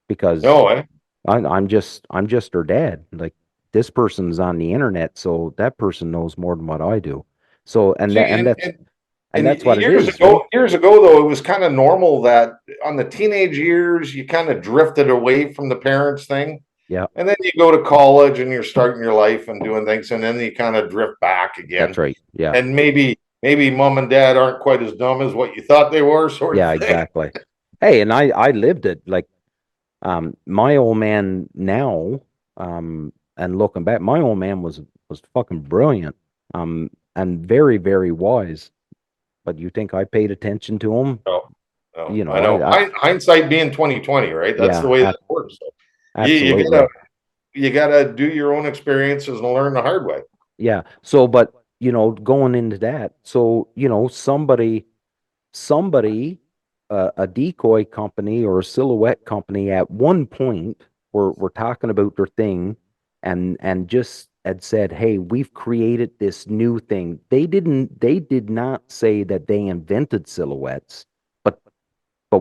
because No, I'm just her dad. Like, this person's on the internet, so that person knows more than what I do. So and see, that and that's and and that's what it is, right? years ago though, it was kind of normal that on the teenage years you kind of drifted away from the parents thing, Yeah, and then you go to college and you're starting your life and doing things, and then you kind of drift back that's again, right. Yeah, and maybe mom and dad aren't quite as dumb as what you thought they were, sort of yeah, thing. exactly. Hey, and I lived it. Like, my old man now, and looking back, my old man was fucking brilliant, and very, very wise. But you think I paid attention to him? No, no, You I know, know. Hindsight being 2020, right? That's the yeah, way that works. So you absolutely. gotta do your own experiences and learn the hard way. Yeah. So, but going into that, so somebody, a decoy company or a silhouette company at one point were talking about their thing, and just had said, "Hey, we've created this new thing." They did not say that they invented silhouettes, but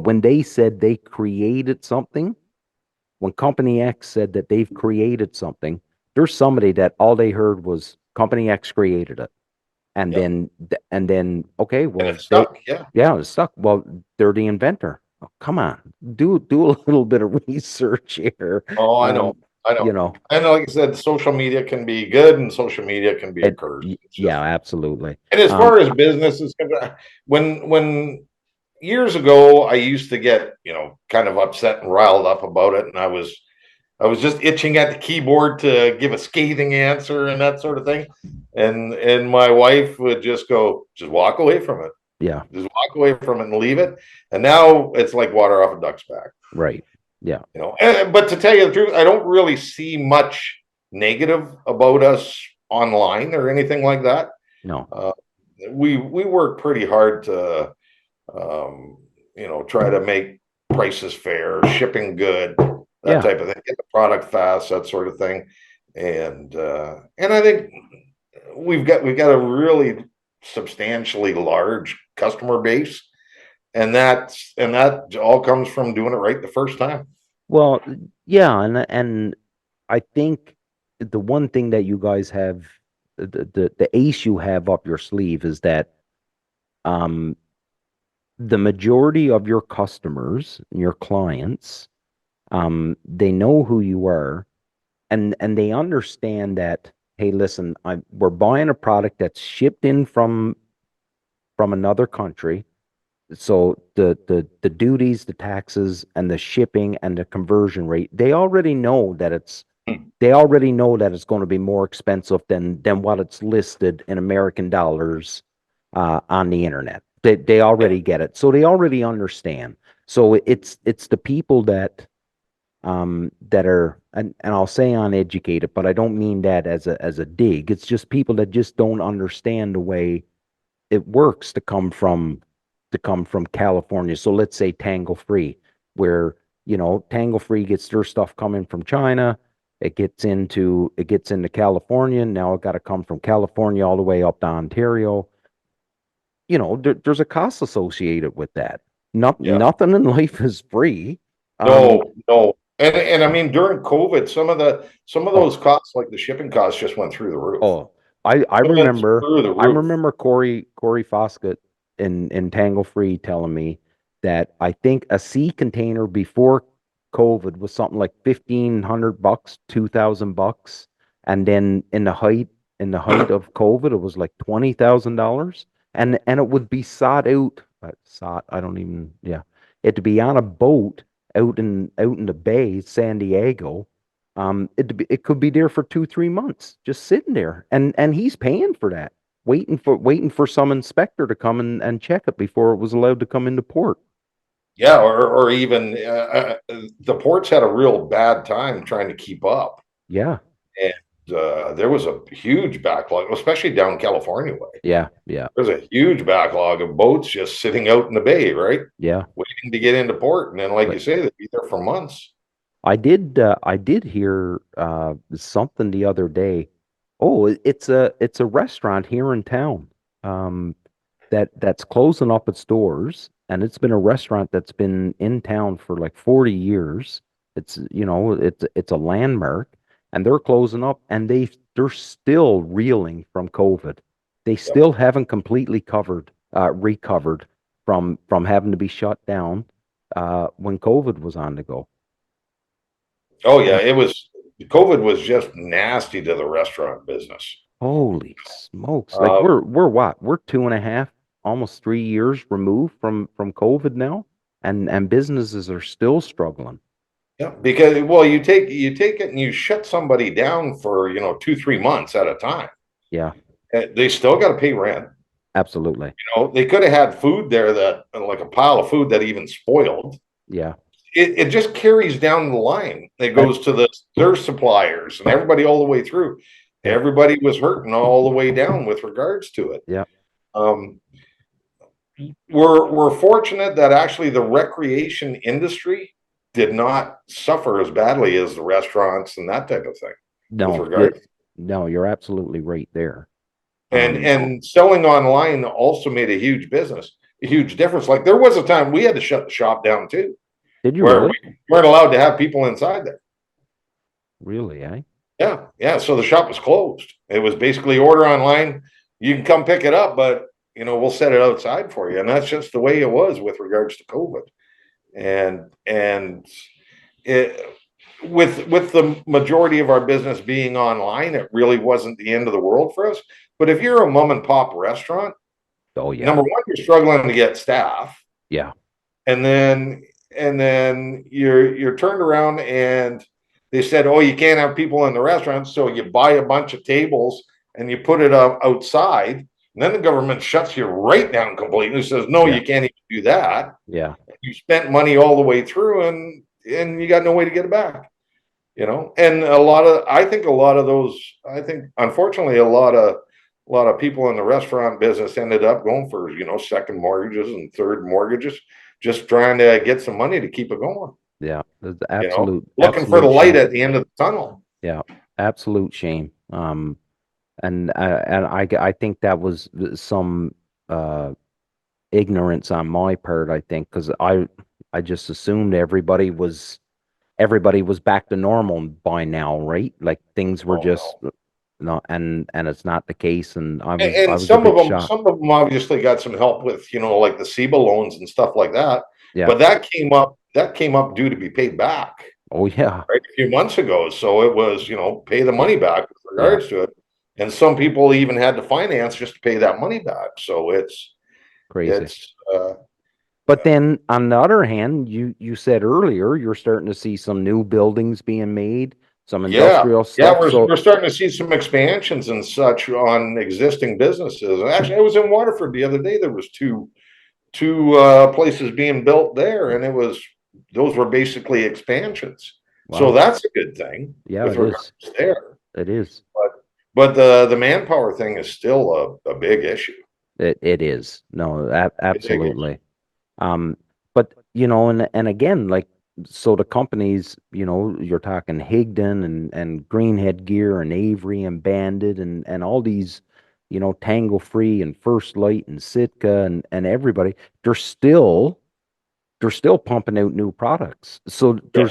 when they said they created something, when Company X said that they've created something, there's somebody that all they heard was Company X created it. And Yep. then okay, And well, it's stuck. Yeah. yeah, it's stuck. Well, they're the inventor. Oh, come on, do a little bit of research here. Oh, I know. Um, I you know. know, And like I said, social media can be good and social media can be a curse. It's yeah, just, absolutely. and as Um, far as business is concerned, when years ago I used to get, kind of upset and riled up about it, and I was just itching at the keyboard to give a scathing answer and that sort of thing. And my wife would just go, just walk away from it. yeah, Just walk away from it and leave it. And now it's like water off a duck's back. right. Yeah, But to tell you the truth, I don't really see much negative about us online or anything like that. no, Uh, we work pretty hard to try to make prices fair, shipping good, that yeah. type of thing, get the product fast, that sort of thing. And I think we've got a really substantially large customer base, and that all comes from doing it right the first time. Well, yeah, and I think the one thing that you guys have, the ace you have up your sleeve, is that um the majority of your customers, your clients, they know who you are, and they understand that, hey, listen, we're buying a product that's shipped in from another country. So the duties, the taxes, and the shipping and the conversion rate, they already know that it's going to be more expensive than what it's listed in American dollars on the internet. They Yeah. already get it, so they already understand. So it's the people that are, and I'll say uneducated, but I don't mean that as a dig. It's just people that just don't understand the way it works to come from California. So let's say Tangle Free, where Tangle Free gets their stuff coming from China. It gets into California. Now it got to come from California all the way up to Ontario. There's a cost associated with that. Yeah. Nothing in life is free. Um, No, no. And I mean during COVID, some of oh, those costs, like the shipping costs, just went through the roof. Oh, I It went remember through the I roof. remember Corey Foskett in Tangle Free telling me that I think a sea container before COVID was something like $1,500, $2,000, and then in the height of COVID it was like $20,000, and it would be sought out, sought, I don't even, yeah, it to be on a boat, out in the bay, San Diego, it could be there for 2, 3 months, just sitting there, and he's paying for that, waiting for some inspector to come and check it before it was allowed to come into port. Yeah, or even the ports had a real bad time trying to keep up. Yeah, And there was a huge backlog, especially down California way. yeah, There's a huge backlog of boats just sitting out in the bay, right? yeah. Waiting to get into port. And then, like But you say, they'd be there for months. I did hear something the other day. Oh, it's a restaurant here in town. Um, that's closing up its doors, and it's been a restaurant that's been in town for like 40 years. It's a landmark, and they're closing up, and they're still reeling from COVID. They Yep. still haven't completely recovered from having to be shut down when COVID was on the go. Oh, yeah. COVID was just nasty to the restaurant business. Holy smokes. Like Uh, we're what? We're 2.5, almost 3 years removed from COVID now, and businesses are still struggling. yeah, because, well, you take it and you shut somebody down for, 2, 3 months at a time. Yeah, They still got to pay rent. absolutely. They could have had food there that, like a pile of food that even spoiled. Yeah. It just carries down the line. It That, goes to their suppliers and everybody all the way through. yeah, Everybody was hurting all the way down with regards to it. yeah. Um, we're fortunate that actually the recreation industry did not suffer as badly as the restaurants and that type of thing with No, regard. no, you're absolutely right there. And selling online also made a huge difference. Like there was a time we had to shut the shop down too, Did you where really? we weren't allowed to have people inside there. Really, eh? Yeah, yeah. So the shop was closed. It was basically order online. You can come pick it up, but we'll set it outside for you. And that's just the way it was with regards to COVID. And it with the majority of our business being online, it really wasn't the end of the world for us. But if you're a mom and pop restaurant, Oh yeah. number one, you're struggling to get staff. Yeah. And then you're turned around and they said, oh, you can't have people in the restaurant, so you buy a bunch of tables and you put it outside, and then the government shuts you right down completely and says, no, Yeah. you can't even do that. Yeah. You spent money all the way through and you got no way to get it back. And I think unfortunately a lot of people in the restaurant business ended up going for second mortgages and third mortgages, just trying to get some money to keep it going. Yeah. It's Looking for the light at the end of the tunnel. Yeah, absolute shame. And I think that was some ignorance on my part. I think because I just assumed everybody was back to normal by now, right? Like things were just not, and it's not the case. And I was a some bit shocked. some of them obviously got some help with like the SEBA loans and stuff like that. Yeah. But that came up due to be paid back. Oh yeah. Right, a few months ago. So it was, pay the money back with regards to it. And some people even had to finance just to pay that money back. So it's Crazy. But then on the other hand, you said earlier you're starting to see some new buildings being made, some industrial stuff. Yeah, we're starting to see some expansions and such on existing businesses. And actually, I was in Waterford the other day. There was two places being built there, and those were basically expansions. Wow. So that's a good thing. Yeah, with it regards is. there. It is. But the manpower thing is still a big issue. It is. No, absolutely. But and again, like, so the companies, you're talking Higdon and Greenhead Gear and Avery and Bandit and all these, Tangle Free and First Light and Sitka and everybody, they're still pumping out new products. So they're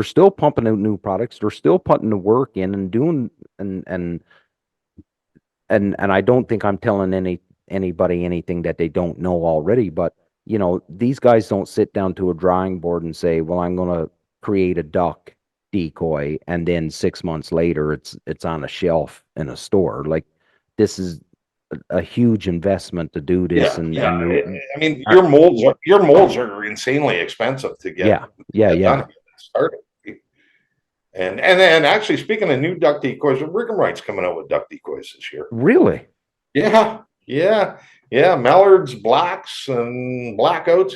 still pumping out new products. They're still putting the work in and doing and I don't think I'm telling anybody anything that they don't know already, but these guys don't sit down to a drawing board and say, well, I'm going to create a duck decoy, and then 6 months later it's on a shelf in a store. Like this is a huge investment to do this, and I mean, your molds are insanely expensive to get, done and started. And actually, speaking of new duck decoys, Rig'em coming out with duck decoys this year. Really? Yeah, Mallards, blacks, and blackouts.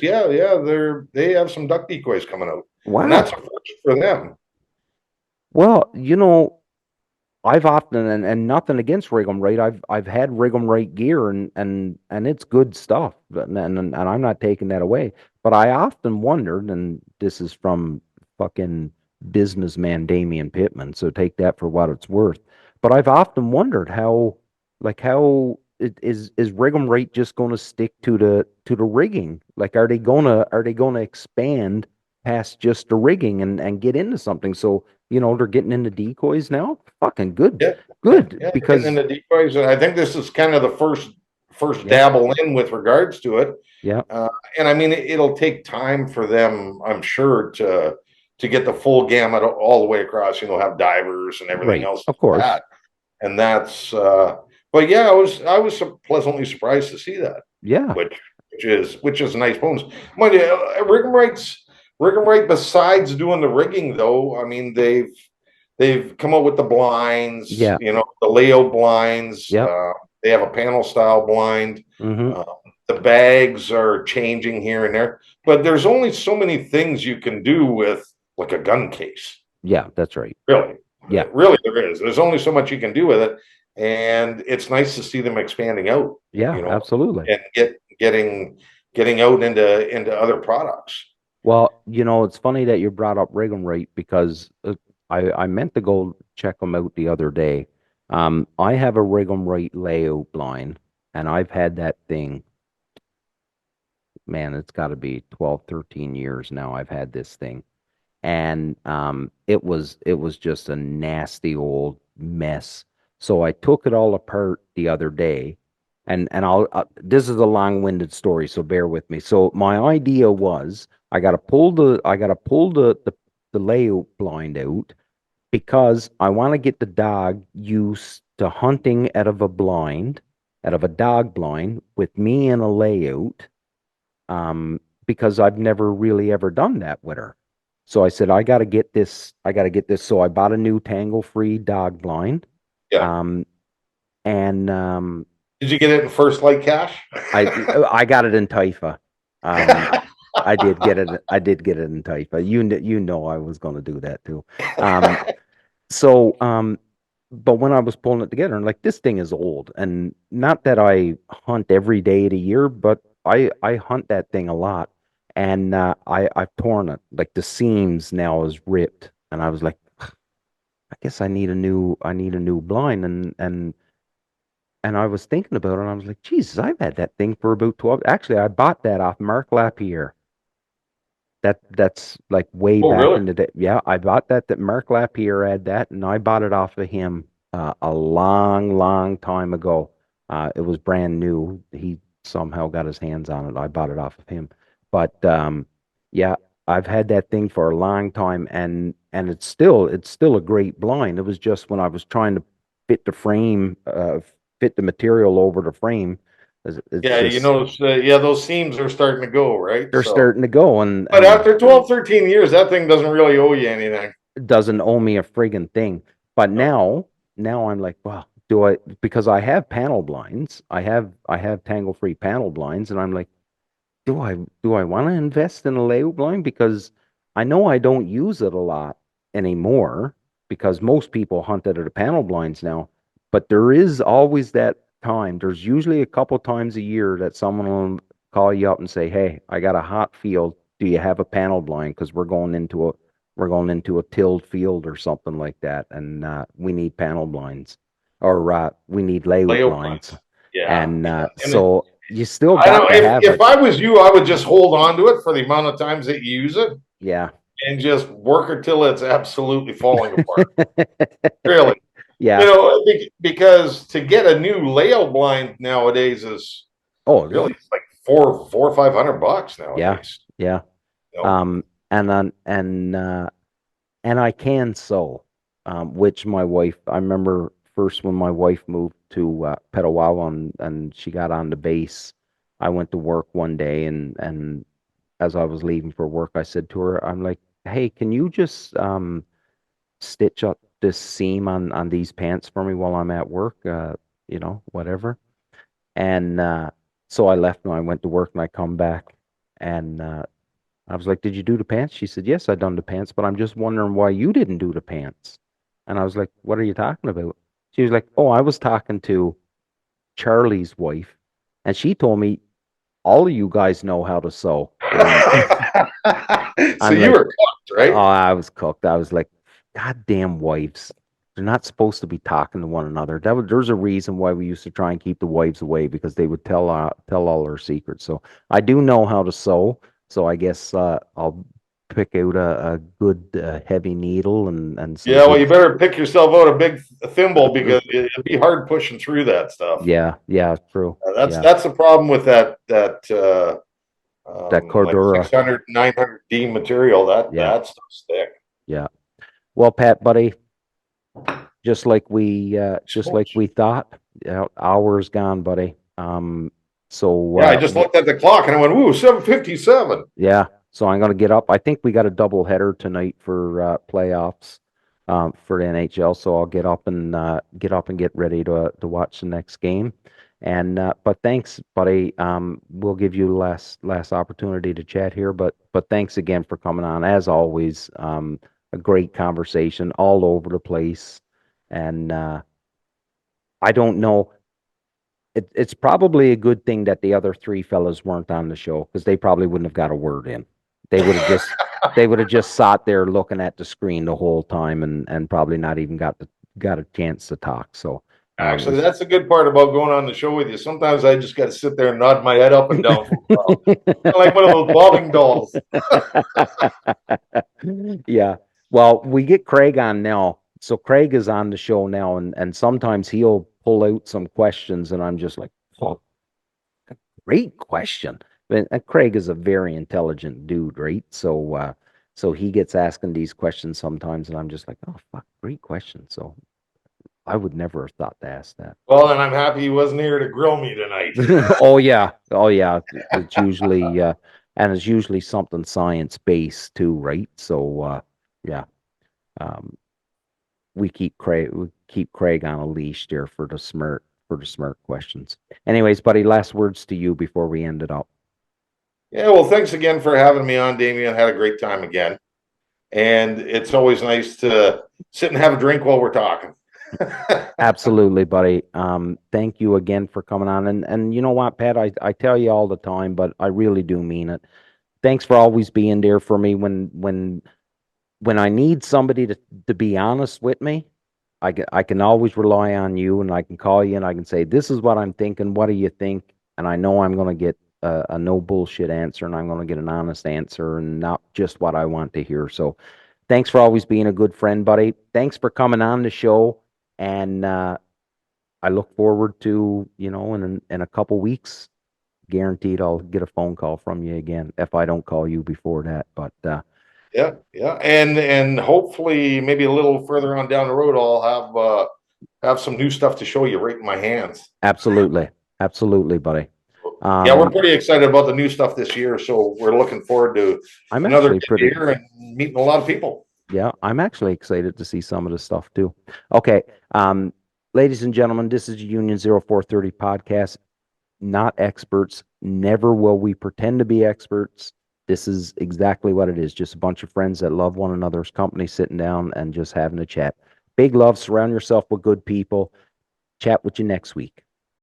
They have some duck decoys coming out. Wow. And that's a first for them. Well, I've often, and nothing against Rig'em, I've had Rig'em gear, and it's good stuff, and I'm not taking that away. But I often wondered, and this is from fucking businessman Damian Pittman, so take that for what it's worth. But I've often wondered how is Rig'em just going to stick to the rigging? Like, are they gonna expand past just the rigging and get into something? So they're getting into decoys now. Fucking good, because in the decoys, and I think this is kind of the first dabble in with regards to it. Yeah, and I mean, it'll take time for them, I'm sure, to get the full gamut all the way across. Have divers and everything else, of course. And that's, but yeah, I was pleasantly surprised to see that. Yeah, which is a nice bonus. Rig'em besides doing the rigging, though, I mean, they've come up with the blinds, the layout blinds. They have a panel style blind. The bags are changing here and there, but there's only so many things you can do with like a gun case. Yeah, that's right. Really. Yeah. Really, there is. There's only so much you can do with it. And it's nice to see them expanding out. Yeah, absolutely. And getting out into other products. Well, it's funny that you brought up Rig'em because I meant to go check them out the other day. I have a Rig'em layout blind, and I've had that thing. Man, it's got to be 12, 13 years now I've had this thing. And it was just a nasty old mess. So I took it all apart the other day, and this is a long-winded story, so bear with me. So my idea was I got to pull the layout blind out, because I want to get the dog used to hunting out of a dog blind with me in a layout, because I've never really ever done that with her. So I said, I got to get this. So I bought a new tangle-free dog blind. Yeah. And did you get it in First Light Cash? I got it in Taifa. I did get it in Taifa. You know I was going to do that too. But when I was pulling it together, and like, this thing is old, and not that I hunt every day of the year, but I hunt that thing a lot. And I've torn it. Like, the seams now is ripped, and I was like, I guess I need a new blind. And I was thinking about it, and I was like, Jesus, I've had that thing for about 12. Actually, I bought that off Mark Lapierre. That's like way back really? in the day. Yeah, I bought that Mark Lapierre had that, and I bought it off of him a long time ago. It was brand new. He somehow got his hands on it. I bought it off of him. But yeah, I've had that thing for a long time, and it's still a great blind. It was just when I was trying to fit the frame, fit the material over the frame. Those seams are starting to go, right? They're starting to go, but after 12, 13 years, that thing doesn't really owe you anything. It doesn't owe me a friggin' thing. But now I'm like, well, because I have panel blinds, I have tangle-free panel blinds, and I'm like, do I want to invest in a layout blind? Because I know I don't use it a lot anymore, because most people hunt out of the panel blinds now. But there is always that time. There's usually a couple times a year that someone will call you up and say, "Hey, I got a hot field. Do you have a panel blind? Because we're going into a tilled field or something like that, and we need panel blinds, or we need layout blinds." Yeah, and so you still got to have it. If I was you, I would just hold on to it for the amount of times that you use it. Yeah. And just work until it's absolutely falling apart. Really. Yeah. Because to get a new layout blind nowadays is really like $400 or $500 nowadays. Yeah. And I can sew, which my wife, I remember first when my wife moved to Petawawa and she got on the base, I went to work one day and as I was leaving for work, I said to her, I'm like, hey, can you just stitch up this seam on these pants for me while I'm at work? Whatever. And so I left and I went to work and I come back and I was like, did you do the pants? She said, yes, I done the pants, but I'm just wondering why you didn't do the pants. And I was like, what are you talking about? She was like, oh, I was talking to Charlie's wife, and she told me all of you guys know how to sew. So I'm you like, were cooked, right? oh, I was cooked. I was like, goddamn wives. They're not supposed to be talking to one another. There's a reason why we used to try and keep the wives away because they would tell all our secrets. So I do know how to sew. So I guess I'll pick out a good heavy needle and some Yeah, well, good. you better pick yourself out a big thimble because it'd be hard pushing through that stuff. Yeah, true. That's Yeah, that's the problem with that that like Cordura. 600, 900D material. Yeah, That's stick. yeah. Well, Pat, buddy, just like we thought. Yeah, hours gone, buddy. So Yeah, I just looked at the clock and I went, "Ooh, 7:57." yeah, so I'm gonna get up. I think we got a double header tonight for playoffs for the NHL. So I'll get up and get ready to watch the next game. And but thanks, buddy. We'll give you the last opportunity to chat here. But thanks again for coming on. As always, a great conversation all over the place. And I don't know. It's probably a good thing that the other three fellas weren't on the show because they probably wouldn't have got a word in. They would have just sat there looking at the screen the whole time and probably not even got a chance to talk. So Actually, that's the good part about going on the show with you. Sometimes I just got to sit there and nod my head up and down for a while. Like one of those bobbing dolls. Yeah. Well, we get Craig on now. So Craig is on the show now, and sometimes he'll pull out some questions, and I'm just like, oh, great question. And Craig is a very intelligent dude, right? So he gets asking these questions sometimes, and I'm just like, oh, fuck, great question. So I would never have thought to ask that. Well, and I'm happy he wasn't here to grill me tonight. Oh yeah. It's usually and it's usually something science based too, right? So yeah. Um, we keep Craig on a leash there for the smart questions. Anyways, buddy, last words to you before we end it up. Yeah, well, thanks again for having me on, Damien. Had a great time again. And it's always nice to sit and have a drink while we're talking. Absolutely, buddy. Thank you again for coming on. And you know what, Pat, I tell you all the time, but I really do mean it. Thanks for always being there for me when I need somebody to be honest with me. I can always rely on you, and I can call you and I can say, this is what I'm thinking. What do you think? And I know I'm going to get a no bullshit answer, and I'm going to get an honest answer and not just what I want to hear. So thanks for always being a good friend, buddy. Thanks for coming on the show. And I look forward to, in a couple weeks, guaranteed I'll get a phone call from you again if I don't call you before that. But yeah, and hopefully maybe a little further on down the road, I'll have some new stuff to show you right in my hands. absolutely, buddy. Yeah, we're pretty excited about the new stuff this year, so we're looking forward to another year and meeting a lot of people. Yeah, I'm actually excited to see some of the stuff too. Okay, ladies and gentlemen, this is the Union 0430 podcast. Not experts. Never will we pretend to be experts. This is exactly what it is. Just a bunch of friends that love one another's company, sitting down and just having a chat. Big love. Surround yourself with good people. Chat with you next week.